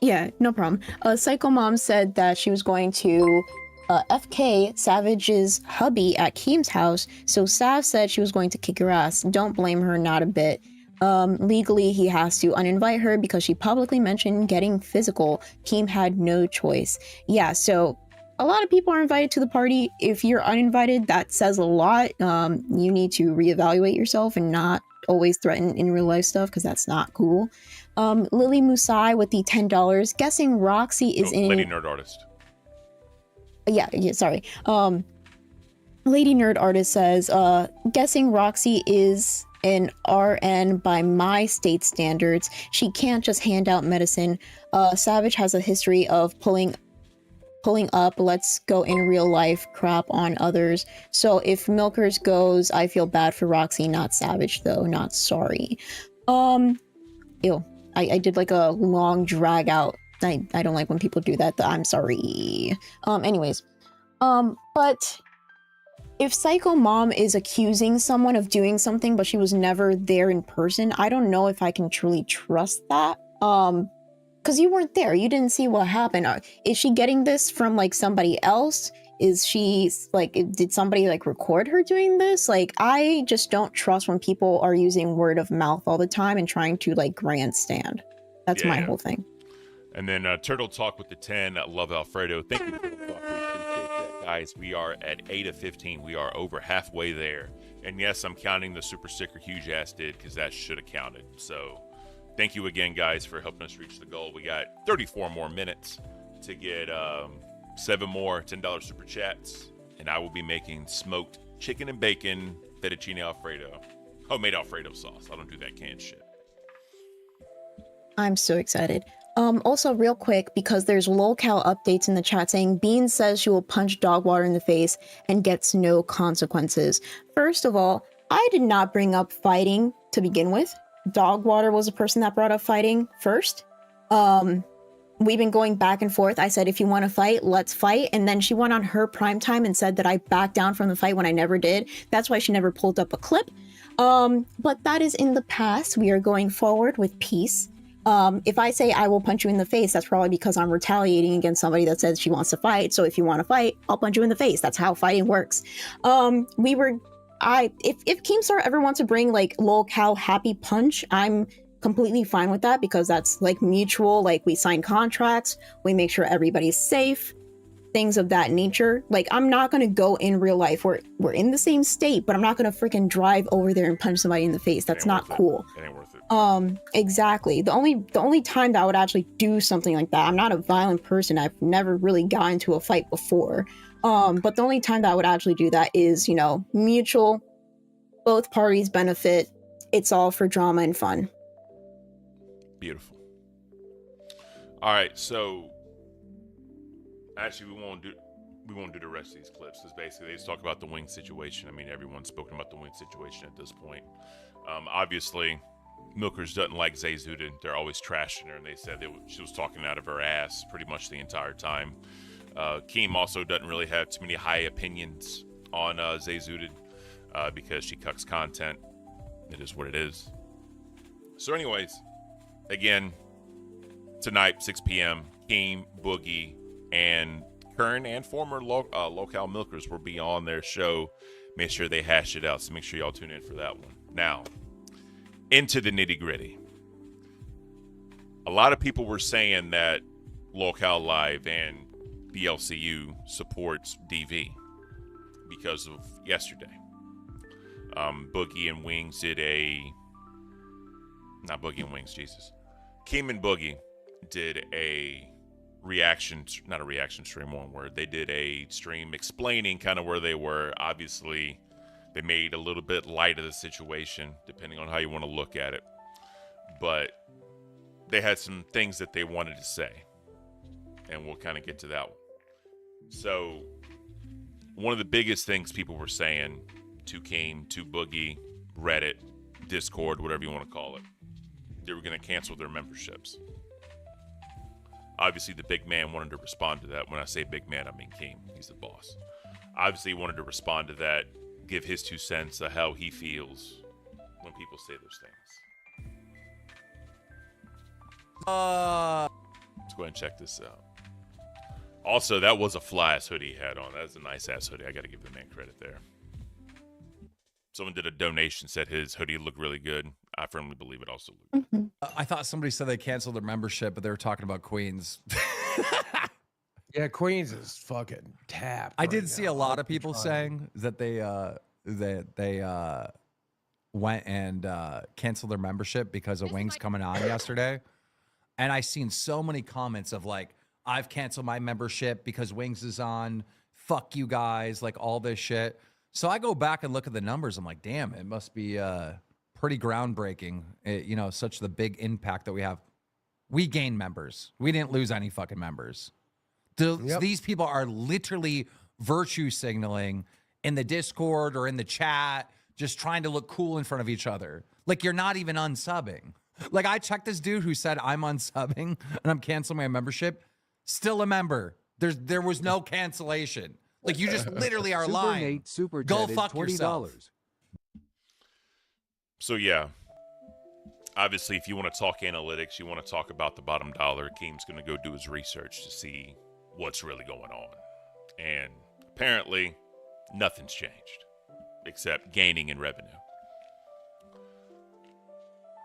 Yeah, no problem. Psycho Mom said that she was going to FK, Savage's hubby at Keem's house, so Sav said she was going to kick her ass. Don't blame her, not a bit. Legally, he has to uninvite her because she publicly mentioned getting physical. Keem had no choice. Yeah, so a lot of people are invited to the party. If you're uninvited, that says a lot. You need to reevaluate yourself and not always threaten in real life stuff because that's not cool. Lily Musai with the $10. Guessing Roxy is in... Lady Nerd Artist. Yeah, sorry. Lady Nerd Artist says, guessing Roxy is an RN by my state standards. She can't just hand out medicine. Savage has a history of pulling up let's go in real life crap on others. So if Milkers goes, I feel bad for Roxy, not Savage though, not sorry. Ew. I did like a long drag out. I don't like when people do that. I'm sorry. Anyways. But if Psycho Mom is accusing someone of doing something, but she was never there in person, I don't know if I can truly trust that. Because you weren't there. You didn't see what happened. Is she getting this from, like, somebody else? Is she, like, did somebody, like, record her doing this? Like, I just don't trust when people are using word of mouth all the time and trying to, like, grandstand. That's my whole thing. And then Turtle Talk with the 10. Love Alfredo. Thank you for the talk. We appreciate that. Guys, we are at 8 of 15. We are over halfway there. And yes, I'm counting the super sticker Huge Ass did because that should have counted. So thank you again, guys, for helping us reach the goal. We got 34 more minutes to get 7 more $10 super chats. And I will be making smoked chicken and bacon fettuccine Alfredo. Homemade Alfredo sauce. I don't do that canned shit. I'm so excited. Also, real quick, because there's Lolcow updates in the chat saying Bean says she will punch Dogwater in the face and gets no consequences. First of all, I did not bring up fighting to begin with. Dogwater was the person that brought up fighting first. We've been going back and forth. I said, if you want to fight, let's fight. And then she went on her prime time and said that I backed down from the fight when I never did. That's why she never pulled up a clip. But that is in the past. We are going forward with peace. If I say I will punch you in the face, that's probably because I'm retaliating against somebody that says she wants to fight. So if you want to fight, I'll punch you in the face. That's how fighting works. If Keemstar ever wants to bring like Lolcow happy punch, I'm completely fine with that because that's like mutual. Like we sign contracts, we make sure everybody's safe, things of that nature. Like I'm not gonna go in real life. We're in the same state, but I'm not gonna freaking drive over there and punch somebody in the face. That's not cool. It ain't worth it. Exactly. The only time that I would actually do something like that, I'm not a violent person. I've never really gotten into a fight before. But the only time that I would actually do that is, you know, mutual, both parties benefit. It's all for drama and fun. Beautiful. All right, so actually we won't do the rest of these clips because basically they just talk about the wing situation. I mean, everyone's spoken about the wing situation at this point. Obviously, Milkers doesn't like Zayzudin. They're always trashing her, and they said she was talking out of her ass pretty much the entire time. Keem also doesn't really have too many high opinions on Zayzudin because she cucks content. It is what it is. So anyways, again, tonight, 6 p.m., Keem, Boogie, and current and former Lolcow Milkers will be on their show. Make sure they hash it out, so make sure y'all tune in for that one. Now, into the nitty-gritty. A lot of people were saying that Lolcow Live and the LCU supports DV because of yesterday. Boogie and Wings did not Boogie and Wings, Jesus. Keem and Boogie did a reaction, not a reaction stream, one word. They did a stream explaining kind of where they were. Obviously, they made a little bit light of the situation, depending on how you want to look at it. But they had some things that they wanted to say. And we'll kind of get to that one. So, one of the biggest things people were saying to Keem, to Boogie, Reddit, Discord, whatever you want to call it, they were going to cancel their memberships. Obviously, the big man wanted to respond to that. When I say big man, I mean Keem. He's the boss. Obviously, he wanted to respond to that, give his 2 cents of how he feels when people say those things. Let's go ahead and check this out. Also, that was a fly-ass hoodie he had on. That's a nice-ass hoodie. I got to give the man credit there. Someone did a donation, said his hoodie looked really good. I firmly believe it also looked good. I thought somebody said they canceled their membership, but they were talking about Queens. Yeah, Queens is fucking tapped. I did right see now. a lot of people saying that they went and canceled their membership because of Wings coming on yesterday. And I seen so many comments of like, I've canceled my membership because Wings is on. Fuck you guys, like all this shit. So I go back and look at the numbers. I'm like, damn, it must be pretty groundbreaking. You know, such the big impact that we have. We gained members. We didn't lose any fucking members. These people are literally virtue signaling in the Discord or in the chat, just trying to look cool in front of each other. Like you're not even unsubbing. Like I checked this dude who said I'm unsubbing and I'm canceling my membership. Still a member. There was no cancellation. Like you just literally are lying. Go fuck yourself. So yeah, obviously, if you want to talk analytics, you want to talk about the bottom dollar, Keem's going to go do his research to see what's really going on. And apparently, nothing's changed except gaining in revenue.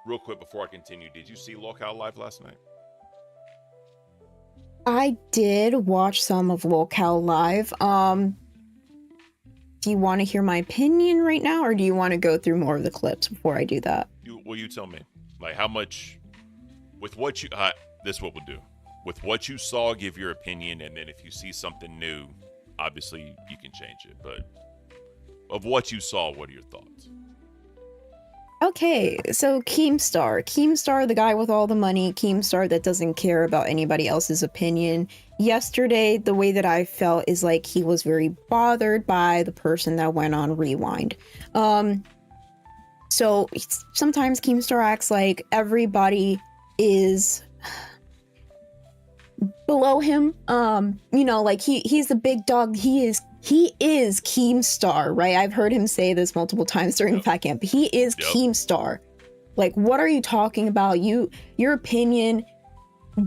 Real quick before I continue, did you see Lolcow live last night? I did watch some of Lolcow live. Do you want to hear my opinion right now, or do you want to go through more of the clips before I do that? You tell me. Like, how much, with what you, this is what we'll do. With what you saw, give your opinion, and then if you see something new, obviously you can change it. But of what you saw, what are your thoughts? Okay, so Keemstar, the guy with all the money, Keemstar that doesn't care about anybody else's opinion. Yesterday, the way that I felt is like he was very bothered by the person that went on Rewind. So sometimes Keemstar acts like everybody is below him. You know, like he's the big dog. He is Keemstar, right? I've heard him say this multiple times during Fat Camp. He is Keemstar. Like, what are you talking about? Your opinion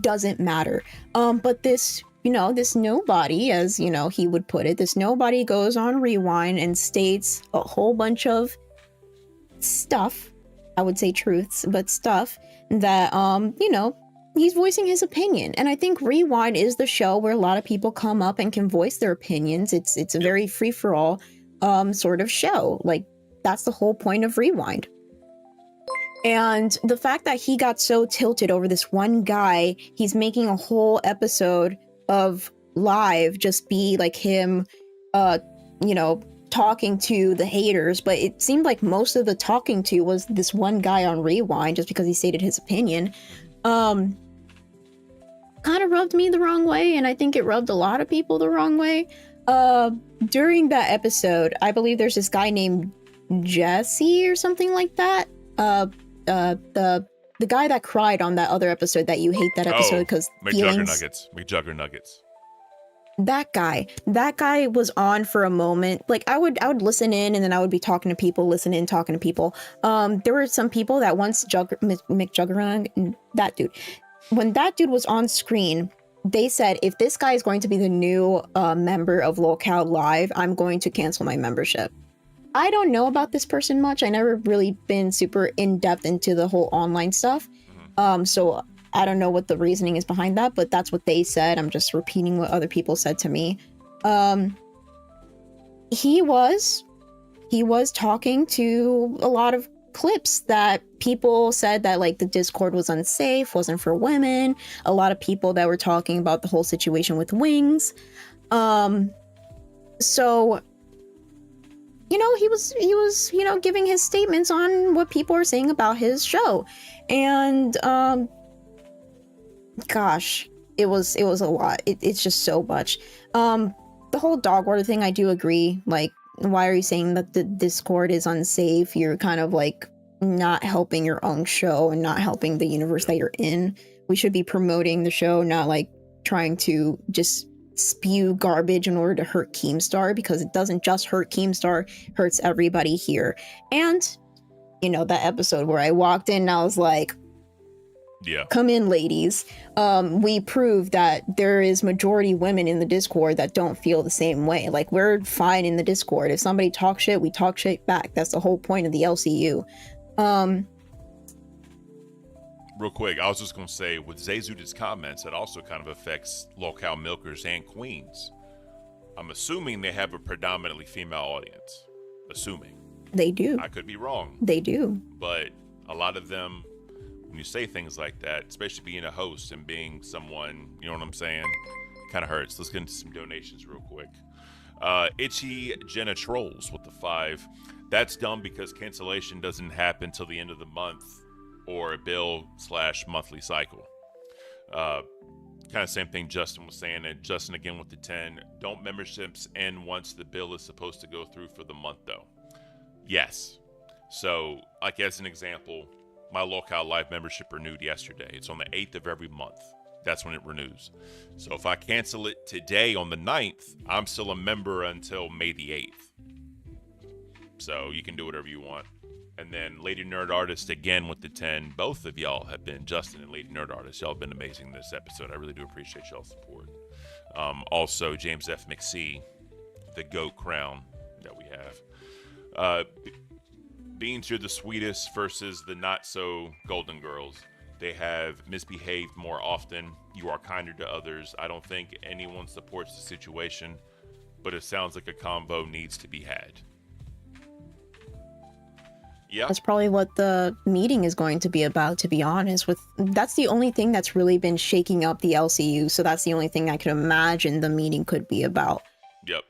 doesn't matter. But this, you know, this nobody, as you know, he would put it, this nobody goes on Rewind and states a whole bunch of stuff. I would say truths, but stuff that, you know, he's voicing his opinion. And I think Rewind is the show where a lot of people come up and can voice their opinions. It's a very free-for-all sort of show. Like, that's the whole point of Rewind. And the fact that he got so tilted over this one guy, he's making a whole episode of live just be like him, you know, talking to the haters. But it seemed like most of the talking to was this one guy on Rewind just because he stated his opinion. Kind of rubbed me the wrong way, and I think it rubbed a lot of people the wrong way. During that episode, I believe there's this guy named Jesse or something like that. The guy that cried on that other episode that you hate that episode because McJuggernuggets. That guy was on for a moment. Like I would listen in, and then I would be talking to people, listen in, talking to people. There were some people that once McJuggernuggets, that dude, when that dude was on screen, they said, if this guy is going to be the new member of Lolcow Live, I'm going to cancel my membership. I don't know about this person much. I never really been super in-depth into the whole online stuff. So I don't know what the reasoning is behind that, but that's what they said. I'm just repeating what other people said to me. He was talking to a lot of clips that people said that like the Discord was unsafe, wasn't for women. A lot of people that were talking about the whole situation with Wings. So, you know, he was, you know, giving his statements on what people are saying about his show. And, gosh, it was a lot. It's just so much. The whole dog water thing, I do agree. Like, why are you saying that the Discord is unsafe? You're kind of like not helping your own show and not helping the universe that you're in. We should be promoting the show, not like trying to just spew garbage in order to hurt Keemstar, because it doesn't just hurt Keemstar, it hurts everybody here. And, you know, that episode where I walked in and I was like, Yeah. Come in, ladies. We proved that there is majority women in the Discord that don't feel the same way. Like, we're fine in the Discord. If somebody talks shit, we talk shit back. That's the whole point of the LCU. Real quick, I was just going to say, with Zayzud's comments, that also kind of affects Lolcow milkers and queens. I'm assuming they have a predominantly female audience. Assuming. They do. I could be wrong. They do. But a lot of them, when you say things like that, especially being a host and being someone, you know what I'm saying, kind of hurts. Let's get into some donations real quick. Itchy Jenna Trolls with the 5. That's dumb because cancellation doesn't happen till the end of the month or a bill/monthly cycle. Kind of same thing Justin was saying, and Justin again with the 10. Don't memberships end once the bill is supposed to go through for the month though? Yes. So, like as an example, my Lolcow Live membership renewed yesterday. It's on the 8th of every month. That's when it renews. So if I cancel it today on the 9th, I'm still a member until May the 8th. So you can do whatever you want. And then Lady Nerd Artist again with the 10. Both of y'all have been, Justin and Lady Nerd Artist, y'all have been amazing this episode. I really do appreciate y'all's support. Also, James F. McSee, the GOAT crown that we have. Beans, you're the sweetest versus the not so golden girls. They have misbehaved more often. You are kinder to others. I don't think anyone supports the situation, but it sounds like a combo needs to be had. Yeah. That's probably what the meeting is going to be about, to be honest. That's the only thing that's really been shaking up the LCU, so that's the only thing I could imagine the meeting could be about. Yep.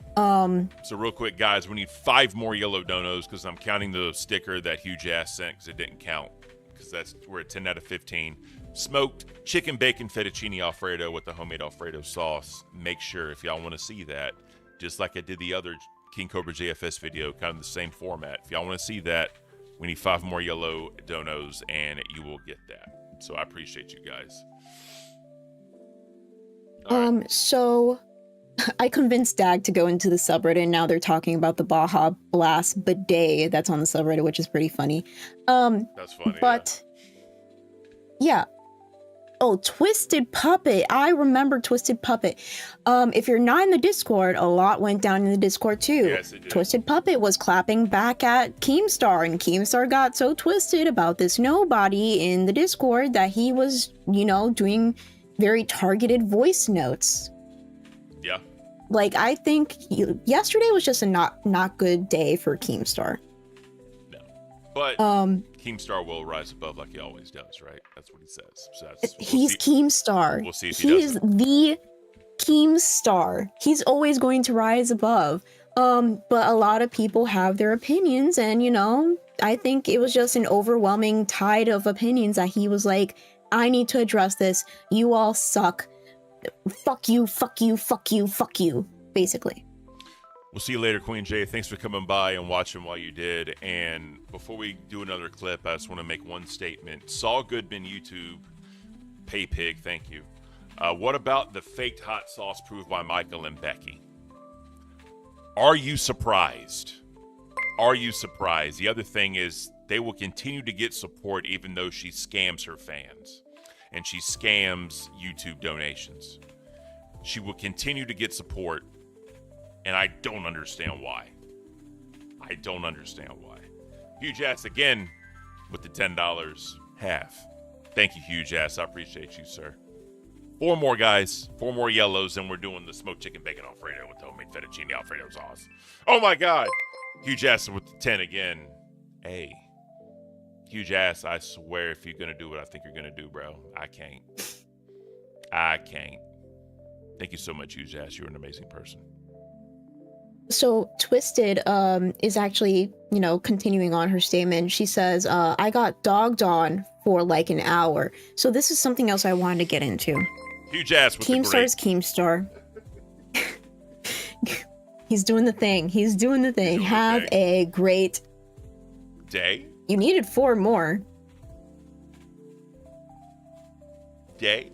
So real quick, guys, we need 5 more yellow donos because I'm counting the sticker that huge ass sent because it didn't count. Because we're at 10 out of 15. Smoked chicken bacon fettuccine Alfredo with the homemade Alfredo sauce. Make sure if y'all want to see that, just like I did the other King Cobra JFS video, kind of the same format. If y'all want to see that, we need 5 more yellow donos and you will get that. So I appreciate you guys. Right. So I convinced Dag to go into the subreddit, and now they're talking about the Baja Blast bidet that's on the subreddit, which is pretty funny. That's funny. But yeah. Oh, Twisted Puppet. I remember Twisted Puppet. If you're not in the Discord, a lot went down in the Discord too. Yes, it did. Twisted Puppet was clapping back at Keemstar, and Keemstar got so twisted about this nobody in the Discord that he was, doing very targeted voice notes. Yeah. Like, I think yesterday was just a not good day for Keemstar. No. But Keemstar will rise above like he always does, right? That's what he says. So he's Keemstar. We'll see if he does. He is the Keemstar. He's always going to rise above. But a lot of people have their opinions, and I think it was just an overwhelming tide of opinions that he was like, I need to address this. You all suck. Fuck you, fuck you, fuck you, fuck you, basically. We'll see you later, Queen J. Thanks for coming by and watching while you did. And before we do another clip, I just want to make one statement. Saul Goodman, YouTube, Pay Pig, thank you. What about the faked hot sauce proved by Michael and Becky? Are you surprised? Are you surprised? The other thing is they will continue to get support even though she scams her fans. And she scams YouTube donations. She will continue to get support, and I don't understand why. I don't understand why. Huge Ass again with the $10 half. Thank you, Huge Ass. I appreciate you, sir. 4 more guys, 4 more yellows, and we're doing the smoked chicken bacon Alfredo with homemade fettuccine Alfredo sauce. Oh my God! Huge Ass with the 10 again. Hey. Huge Ass, I swear if you're going to do what I think you're going to do, bro, I can't. I can't. Thank you so much, Huge Ass. You're an amazing person. So Twisted is actually, continuing on her statement. She says, I got dogged on for like an hour. So this is something else I wanted to get into. Huge Ass with Keemstar is Keemstar. He's doing the thing. He's doing the thing. Have a great day. You needed 4 more. Day?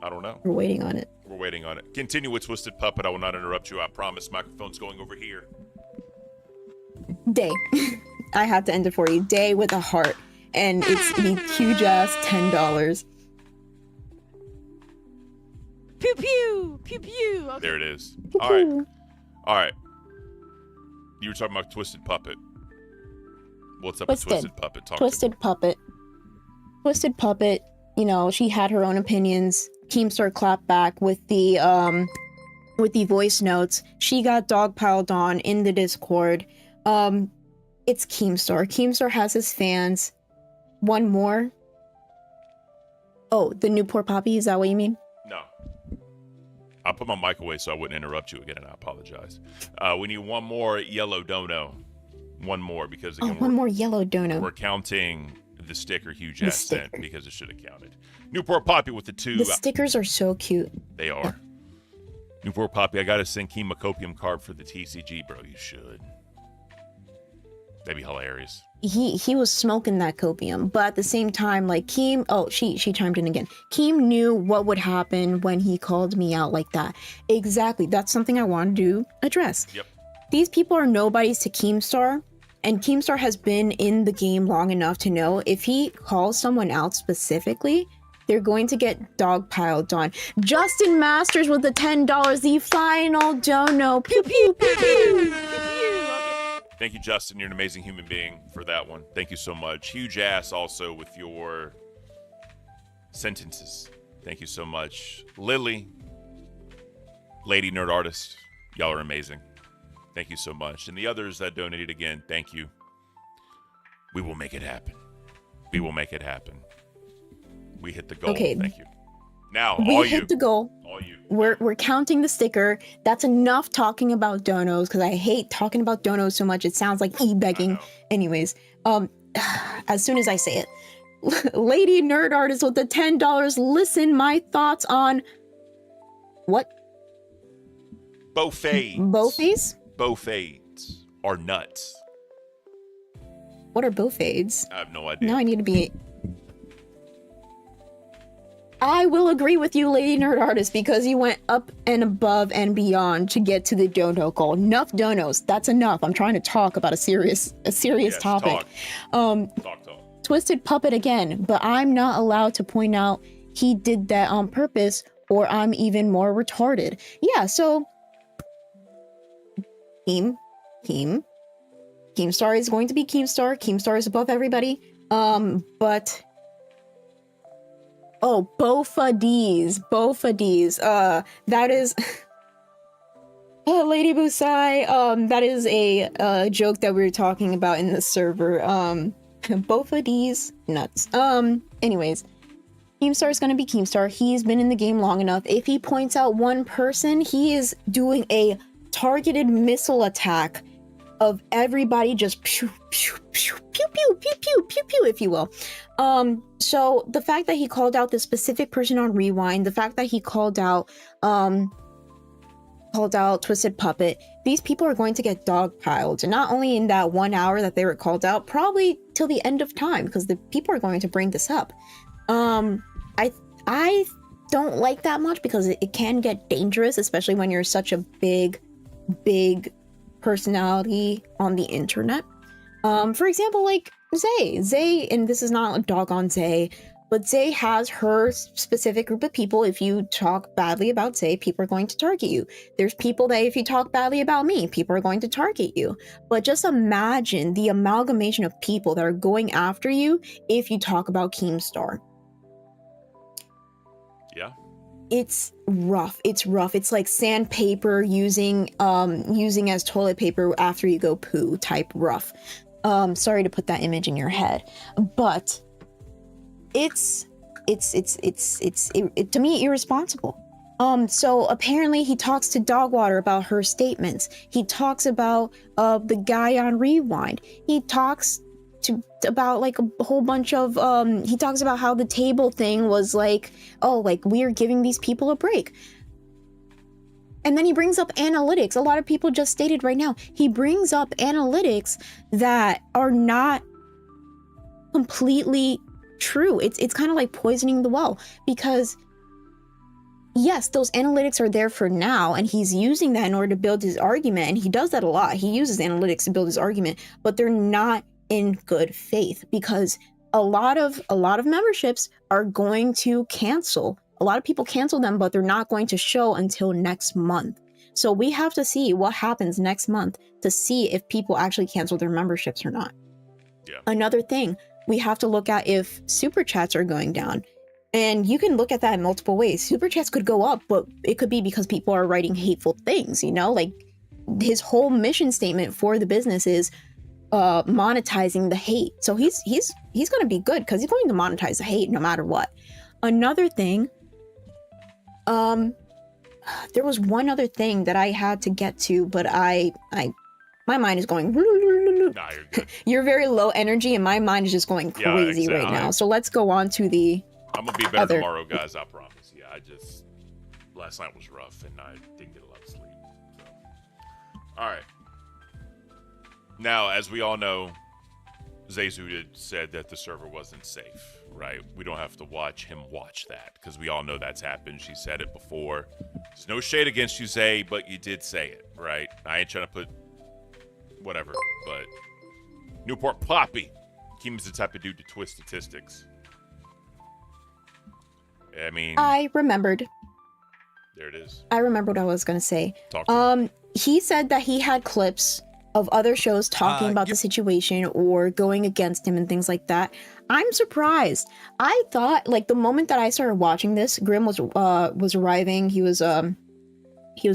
I don't know. We're waiting on it. We're waiting on it. Continue with Twisted Puppet. I will not interrupt you. I promise. Microphone's going over here. Day. I had to end it for you. Day with a heart. and it's the huge ass $10. Pew pew pew pew. Okay. There it is. Pew, All right. pew. All right. You were talking about Twisted Puppet. What's up with Twisted Puppet? Talk Twisted Puppet. Twisted Puppet, you know, she had her own opinions. Keemstar clapped back with the voice notes. She got dogpiled on in the Discord. It's Keemstar. Keemstar has his fans. One more. Oh, the Newport Poppy, is that what you mean? No. I put my mic away so I wouldn't interrupt you again, and I apologize. We need one more yellow dono. One more, because again, one more yellow dono. We're counting the sticker huge ass sent because it should have counted. Newport Poppy with the 2. The stickers are so cute. They are. Newport Poppy, I gotta send Keem a copium card for the TCG, bro. You should. That'd be hilarious. He was smoking that copium, but at the same time, like Keem, oh, she chimed in again. Keem knew what would happen when he called me out like that. Exactly. That's something I wanted to address. Yep. These people are nobodies to Keemstar, and Keemstar has been in the game long enough to know if he calls someone out specifically, they're going to get dogpiled on. Justin Masters with the $10, the final dono. Pew pew pew pew. Thank you, Justin. You're an amazing human being for that one. Thank you so much. Huge ass also with your sentences. Thank you so much. Lily, Lady Nerd Artist, y'all are amazing. Thank you so much. And the others that donated again, thank you. We will make it happen. We will make it happen. We hit the goal. Okay. Thank you. Now, We all hit you. the goal. All you. We're counting the sticker. That's enough talking about donos, because I hate talking about donos so much. It sounds like e-begging. Anyways, as soon as I say it, Lady Nerd Artist with the $10. Listen, my thoughts on what? Beaufades. Beaufades? Beaufades are nuts. What are beaufades? I have no idea. Now I need to be. I will agree with you, Lady Nerd Artist, because you went up and above and beyond to get to the dono goal. Enough donos. That's enough. I'm trying to talk about a serious Yes, topic. Talk. Twisted Puppet again, but I'm not allowed to point out he did that on purpose, or I'm even more retarded. Yeah, so Keemstar is going to be Keemstar. Keemstar is above everybody. But oh, Bofades. That is Lady Busai. That is a joke that we were talking about in the server. Bofades nuts. Anyways, Keemstar is gonna be Keemstar. He's been in the game long enough. If he points out one person, he is doing a targeted missile attack of everybody, just pew pew pew pew pew pew pew pew pew, if you will. So the fact that he called out the specific person on Rewind, the fact that he called out Twisted Puppet, these people are going to get dogpiled, and not only in that 1 hour that they were called out, probably till the end of time, because the people are going to bring this up. I don't like that much, because it can get dangerous, especially when you're such a big personality on the internet. For example, like Zay, and this is not a dog on Zay, but Zay has her specific group of people. If you talk badly about Zay, people are going to target you. There's people that if you talk badly about me, people are going to target you. But just imagine the amalgamation of people that are going after you if you talk about Keemstar. Yeah. It's rough. It's like sandpaper using as toilet paper after you go poo type rough. Sorry to put that image in your head, but it's to me irresponsible. So apparently he talks to Dogwater about her statements. He talks about the guy on Rewind. He talks about like a whole bunch of he talks about how the table thing was like, oh, like we're giving these people a break. And then he brings up analytics. A lot of people just stated right now, he brings up analytics that are not completely true. It's kind of like poisoning the well, because yes, those analytics are there for now, and he's using that in order to build his argument, and he does that a lot. He uses analytics to build his argument, but they're not in good faith, because a lot of memberships are going to cancel. A lot of people cancel them, but they're not going to show until next month. So we have to see what happens next month to see if people actually cancel their memberships or not. Yeah. Another thing, we have to look at if super chats are going down. And you can look at that in multiple ways. Super chats could go up, but it could be because people are writing hateful things, you know? Like, his whole mission statement for the business is monetizing the hate. So he's going to be good because he's going to monetize the hate no matter what. Another thing, there was one other thing that I had to get to, but my mind is going. Nah, you're good. You're very low energy, and my mind is just going crazy right now. So let's go on to the. I'm gonna be better tomorrow, guys. I promise. Yeah, last night was rough, and I didn't get a lot of sleep. So. All right. Now, as we all know, Zezu said that the server wasn't safe, right? We don't have to watch him watch that because we all know that's happened. She said it before. There's no shade against you, Zay, but you did say it, right? I ain't trying to put whatever, but Newport Poppy. Keem's the type of dude to twist statistics. I mean, I remembered. There it is. I remember what I was gonna say. Talk to me. He said that he had clips of other shows talking about the situation or going against him and things like that. I'm surprised. I thought, like, the moment that I started watching this, Grim was arriving. He was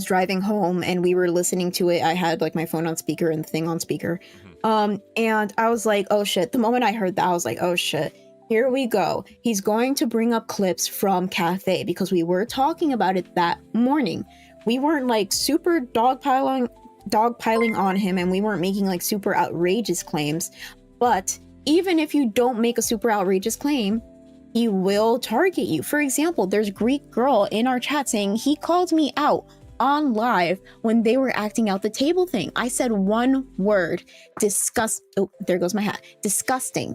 driving home and we were listening to it. I had like my phone on speaker and the thing on speaker. And I was like, oh shit. The moment I heard that, I was like, oh shit. Here we go. He's going to bring up clips from Cafe because we were talking about it that morning. We weren't like super dogpiling on him and we weren't making like super outrageous claims. But even if you don't make a super outrageous claim, he will target you. For example, there's Greek girl in our chat saying he called me out on live when they were acting out the table thing. I said one word, oh, there goes my hat, disgusting.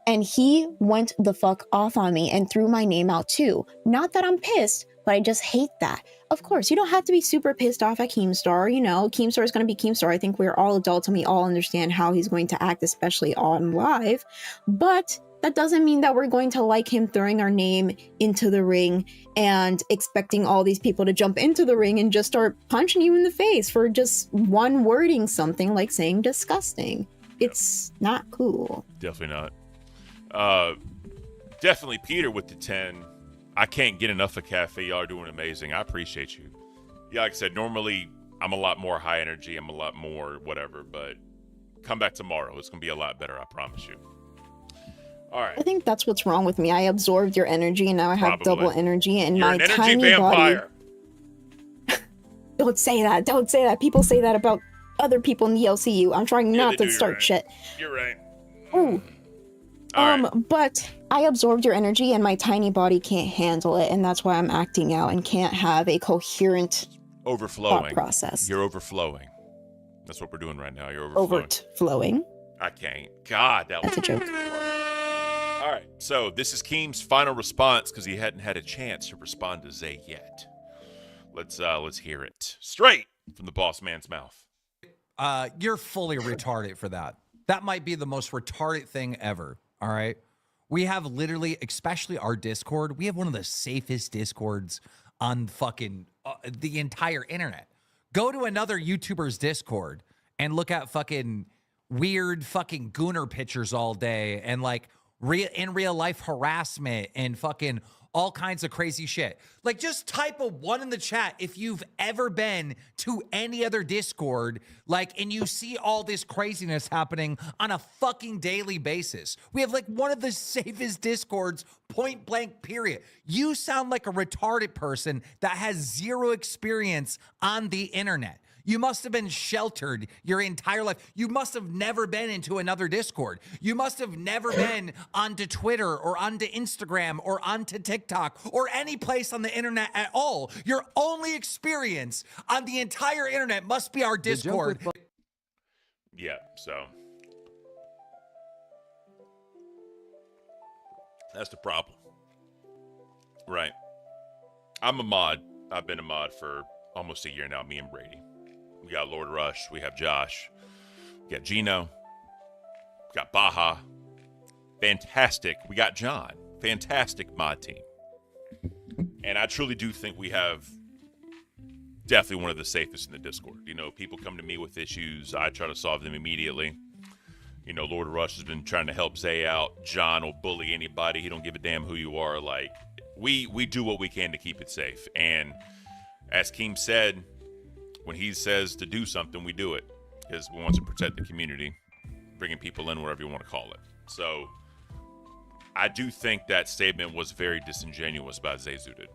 And he went the fuck off on me and threw my name out too. Not that I'm pissed, but I just hate that. Of course, you don't have to be super pissed off at Keemstar. You know, Keemstar is going to be Keemstar. I think we're all adults and we all understand how he's going to act, especially on live. But that doesn't mean that we're going to like him throwing our name into the ring and expecting all these people to jump into the ring and just start punching you in the face for just one wording something like saying disgusting. It's not cool. Definitely not. Definitely Peter with the 10. I can't get enough of Cafe. Y'all are doing amazing. I appreciate you. Yeah, like I said, normally I'm a lot more high energy. I'm a lot more whatever, but come back tomorrow. It's going to be a lot better. I promise you. All right. I think that's what's wrong with me. I absorbed your energy and now I have double energy and You're my an energy tiny vampire. body. Don't say that. Don't say that. People say that about other people in the LCU. I'm trying not to start shit. You're right. Ooh. All right. But I absorbed your energy and my tiny body can't handle it, and that's why I'm acting out and can't have a coherent overflowing thought process. You're overflowing. That's what we're doing right now. You're overflowing. Flowing. I can't. God, That's a joke. All right. So this is Keem's final response because he hadn't had a chance to respond to Zay yet. Let's hear it straight from the boss man's mouth. You're fully retarded for that. That might be the most retarded thing ever. All right. We have literally, especially our Discord, we have one of the safest Discords on fucking the entire internet. Go to another YouTuber's Discord and look at fucking weird fucking gooner pictures all day and like in real life harassment and fucking all kinds of crazy shit. Like, just type a 1 in the chat if you've ever been to any other Discord, like, and you see all this craziness happening on a fucking daily basis. We have like one of the safest Discords, point blank, period. You sound like a retarded person that has zero experience on the internet. You must have been sheltered your entire life. You must have never been into another Discord. You must have never been onto Twitter or onto Instagram or onto TikTok or any place on the internet at all. Your only experience on the entire internet must be our Discord. Yeah, so that's the problem. Right. I'm a mod. I've been a mod for almost a year now, me and Brady. We got Lord Rush. We have Josh. We got Gino. We got Baja. fantastic. We got John, fantastic mod team. And I truly do think we have definitely one of the safest in the Discord. You know, people come to me with issues. I try to solve them immediately. You know, Lord Rush has been trying to help Zay out. John will bully anybody. He don't give a damn who you are. Like, we do what we can to keep it safe. And as Keem said, when he says to do something, we do it. Because we want to protect the community, bringing people in, whatever you want to call it. So I do think that statement was very disingenuous by Zay Zooted.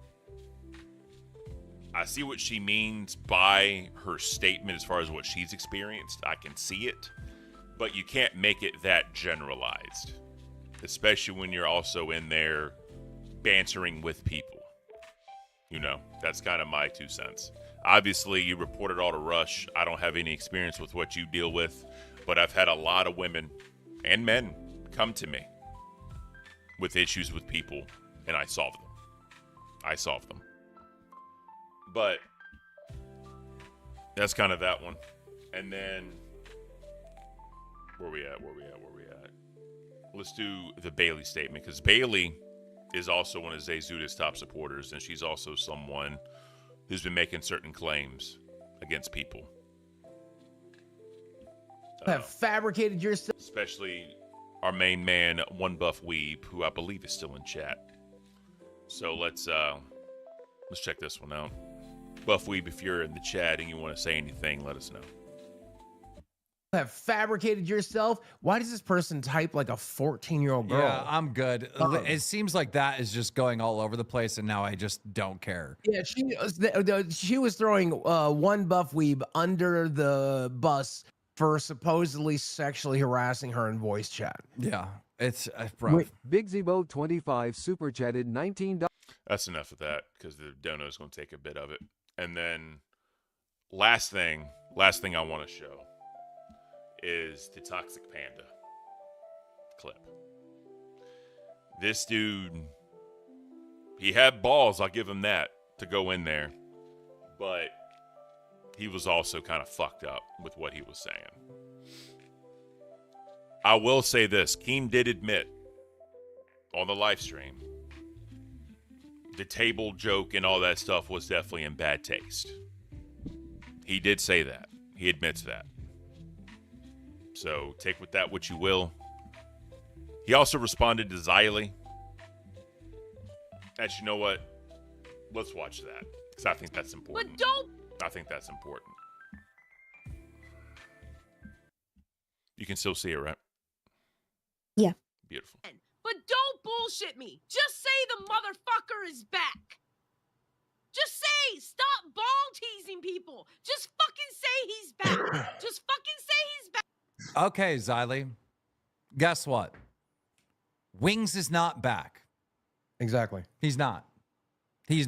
I see what she means by her statement as far as what she's experienced. I can see it. But you can't make it that generalized, especially when you're also in there bantering with people. You know, that's kind of my 2 cents. Obviously, you reported all to Rush. I don't have any experience with what you deal with, but I've had a lot of women and men come to me with issues with people, and I solve them. But that's kind of that one. And then where we at? Let's do the Bailey statement, because Bailey is also one of Zay Zuta's top supporters, and she's also someone who's been making certain claims against people. Have fabricated yourself. Especially our main man, One Buff Weeb, who I believe is still in chat. So let's check this one out. Buff Weeb, if you're in the chat and you want to say anything, let us know. Have fabricated yourself. Why does this person type like a 14-year-old girl? Yeah, I'm good. It seems like that is just going all over the place, and now I just don't care. Yeah, she was throwing One Buff Weeb under the bus for supposedly sexually harassing her in voice chat. Yeah, it's rough. Big Zebo 25 super chatted $19. That's enough of that, because the dono is going to take a bit of it. And then last thing I want to show is the Toxic Panda clip. This dude, he had balls, I'll give him that, to go in there. But he was also kind of fucked up with what he was saying. I will say this, Keem did admit on the live stream, the table joke and all that stuff was definitely in bad taste. He did say that. He admits that. So take with that what you will. He also responded to Xylee. And you know what? Let's watch that, because I think that's important. But don't. I think that's important. You can still see it, right? Yeah. Beautiful. But don't bullshit me. Just say the motherfucker is back. Just say, stop ball teasing people. Just fucking say he's back. Just fucking say he's back. Okay, Xylee. Guess what? Wings is not back. Exactly. He's not. He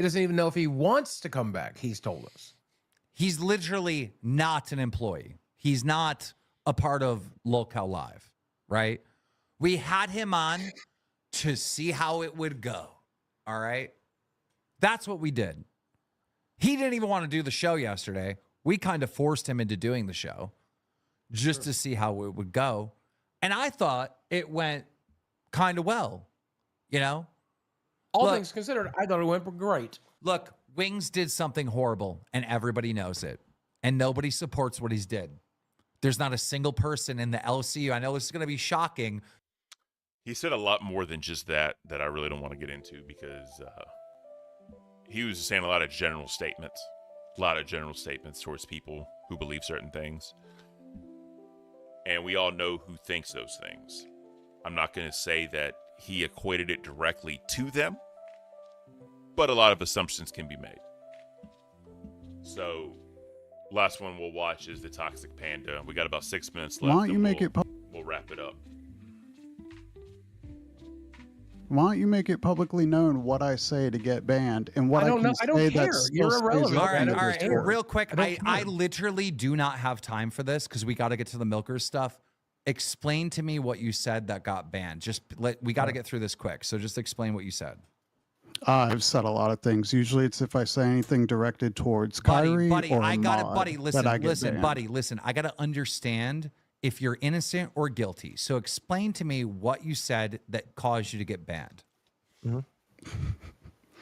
doesn't even know if he wants to come back, he's told us. He's literally not an employee. He's not a part of Lolcow Live, right? We had him on to see how it would go, all right? That's what we did. He didn't even want to do the show yesterday. We kind of forced him into doing the show just to see how it would go. And I thought it went kind of well, you know? All things considered, I thought it went great. Look, Wings did something horrible, and everybody knows it. And nobody supports what he's did. There's not a single person in the LCU. I know this is going to be shocking. He said a lot more than just that I really don't want to get into, because he was saying a lot of general statements towards people who believe certain things. And we all know who thinks those things. I'm not going to say that he equated it directly to them, but a lot of assumptions can be made. So, last one we'll watch is the Toxic Panda. We got about 6 minutes left. Why don't you make it we'll wrap it up. Why don't you make it publicly known what I say to get banned and what I don't know? I don't care. You're irrelevant. All right. Hey, real quick, I literally do not have time for this because we got to get to the Milkers stuff. Explain to me what you said that got banned. We got to get through this quick. So just explain what you said. I've said a lot of things. Usually it's if I say anything directed towards Kyrie or I got it, Maud buddy. Listen, that I get listen, banned. buddy. Listen, I got to understand if you're innocent or guilty. So explain to me what you said that caused you to get banned.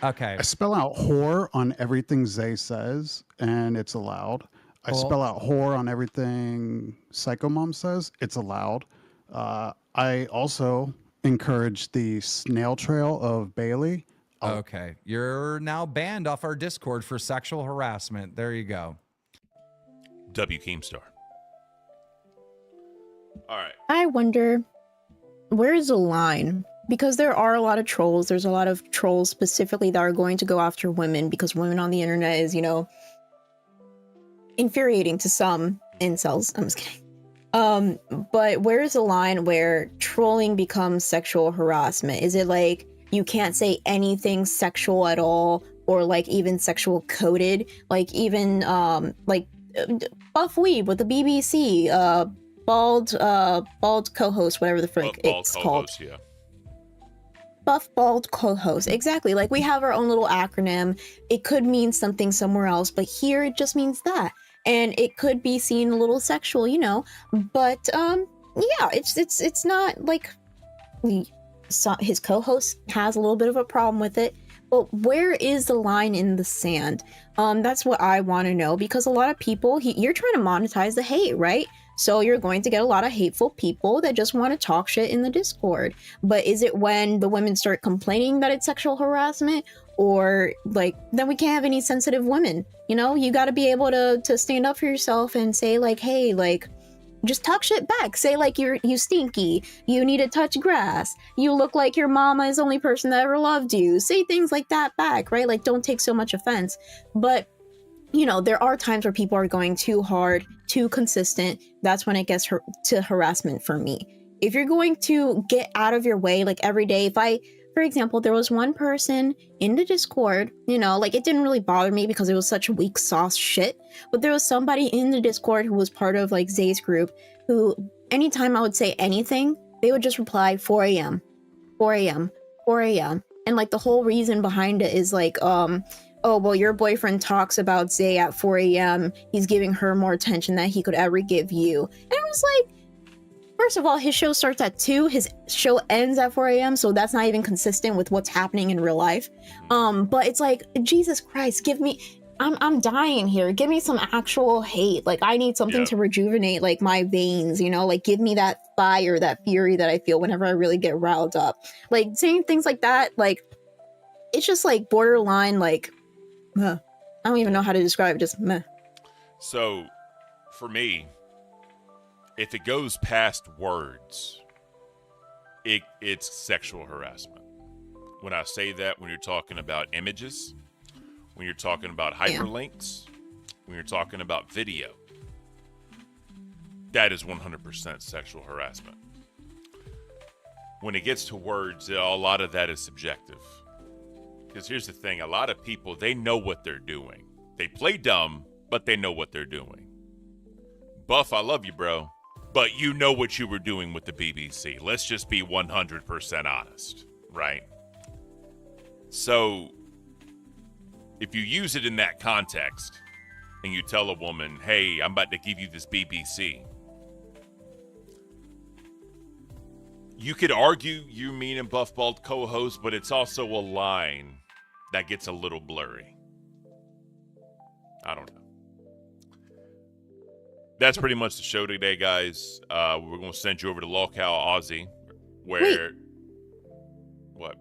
Okay. I spell out whore on everything Zay says, and it's allowed. I spell out whore on everything Psycho Mom says. It's allowed. I also encourage the snail trail of Bailey. Okay. You're now banned off our Discord for sexual harassment. There you go. W. Keemstar. All right. I wonder, where's the line? Because there are a lot of trolls. There's a lot of trolls specifically that are going to go after women because women on the internet is, you know, infuriating to some incels. I'm just kidding. But where's the line where trolling becomes sexual harassment? Is it like you can't say anything sexual at all, or like even sexual coded? Like even like Buff Weeb with the BBC, bald co-host, whatever the frick it's called. Yeah. Buff bald co-host, exactly. Like we have our own little acronym. It could mean something somewhere else, but here it just means that, and it could be seen a little sexual, you know. But yeah, it's not like his co-host has a little bit of a problem with it. But where is the line in the sand? That's what I want to know, because a lot of people, you're trying to monetize the hate, right? So you're going to get a lot of hateful people that just want to talk shit in the Discord. But is it when the women start complaining that it's sexual harassment? Or like, then we can't have any sensitive women. You know, you got to be able to stand up for yourself and say like, hey, like, just talk shit back. Say like you stinky. You need to touch grass. You look like your mama is the only person that ever loved you. Say things like that back, right? Like, don't take so much offense. But you know, there are times where people are going too hard, too consistent. That's when it gets to harassment for me. If you're going to get out of your way, like every day, for example, there was one person in the Discord, you know, like it didn't really bother me because it was such weak sauce shit. But there was somebody in the Discord who was part of like Zay's group who, anytime I would say anything, they would just reply 4 a.m., 4 a.m., 4 a.m. And like the whole reason behind it is like, oh, well, your boyfriend talks about Zay at 4 a.m. He's giving her more attention than he could ever give you. And I was like, first of all, his show starts at 2. His show ends at 4 a.m. So that's not even consistent with what's happening in real life. But it's like, Jesus Christ, give me... I'm dying here. Give me some actual hate. Like, I need something to rejuvenate, like, my veins, you know? Like, give me that fire, that fury that I feel whenever I really get riled up. Like, saying things like that, like, it's just, like, borderline, like... I don't even know how to describe it, just meh. So, for me, if it goes past words, it's sexual harassment. When I say that, when you're talking about images, when you're talking about hyperlinks, when you're talking about video, that is 100% sexual harassment. When it gets to words, a lot of that is subjective. Because here's the thing, a lot of people, they know what they're doing. They play dumb, but they know what they're doing. Buff, I love you, bro, but you know what you were doing with the BBC. Let's just be 100% honest, right? So, if you use it in that context, and you tell a woman, hey, I'm about to give you this BBC, you could argue you mean a buff bald co-host, but it's also a line that gets a little blurry. I don't know. That's pretty much the show today, guys. We're going to send you over to Lolcow Aussie, where... Wait. What?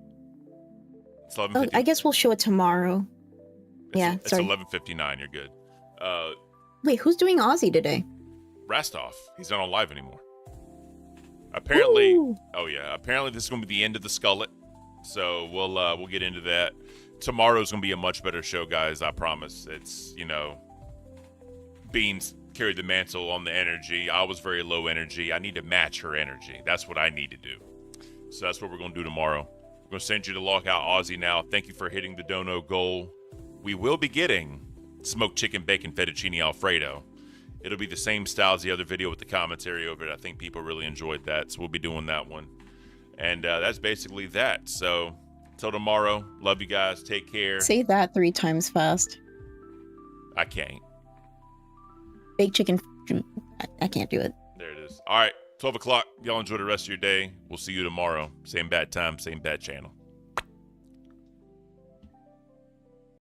It's 11:50. Oh, I guess we'll show it tomorrow. It's 11:59. You're good. Wait, who's doing Aussie today? Rastov. He's not on live anymore. Apparently, Ooh. apparently this is going to be the end of the Skullet. So we'll get into that. Tomorrow's going to be a much better show, guys. I promise. It's, you know, Beans carried the mantle on the energy. I was very low energy. I need to match her energy. That's what I need to do. So that's what we're going to do tomorrow. We're going to send you to Lolcow Aussie now. Thank you for hitting the dono goal. We will be getting smoked chicken bacon fettuccine Alfredo. It'll be the same style as the other video with the commentary over it. I think people really enjoyed that, so we'll be doing that one. And that's basically that. So, till tomorrow, love you guys. Take care. Say that 3 times fast. I can't. Baked chicken. I can't do it. There it is. All right, 12 o'clock. Y'all enjoy the rest of your day. We'll see you tomorrow. Same bad time, same bad channel.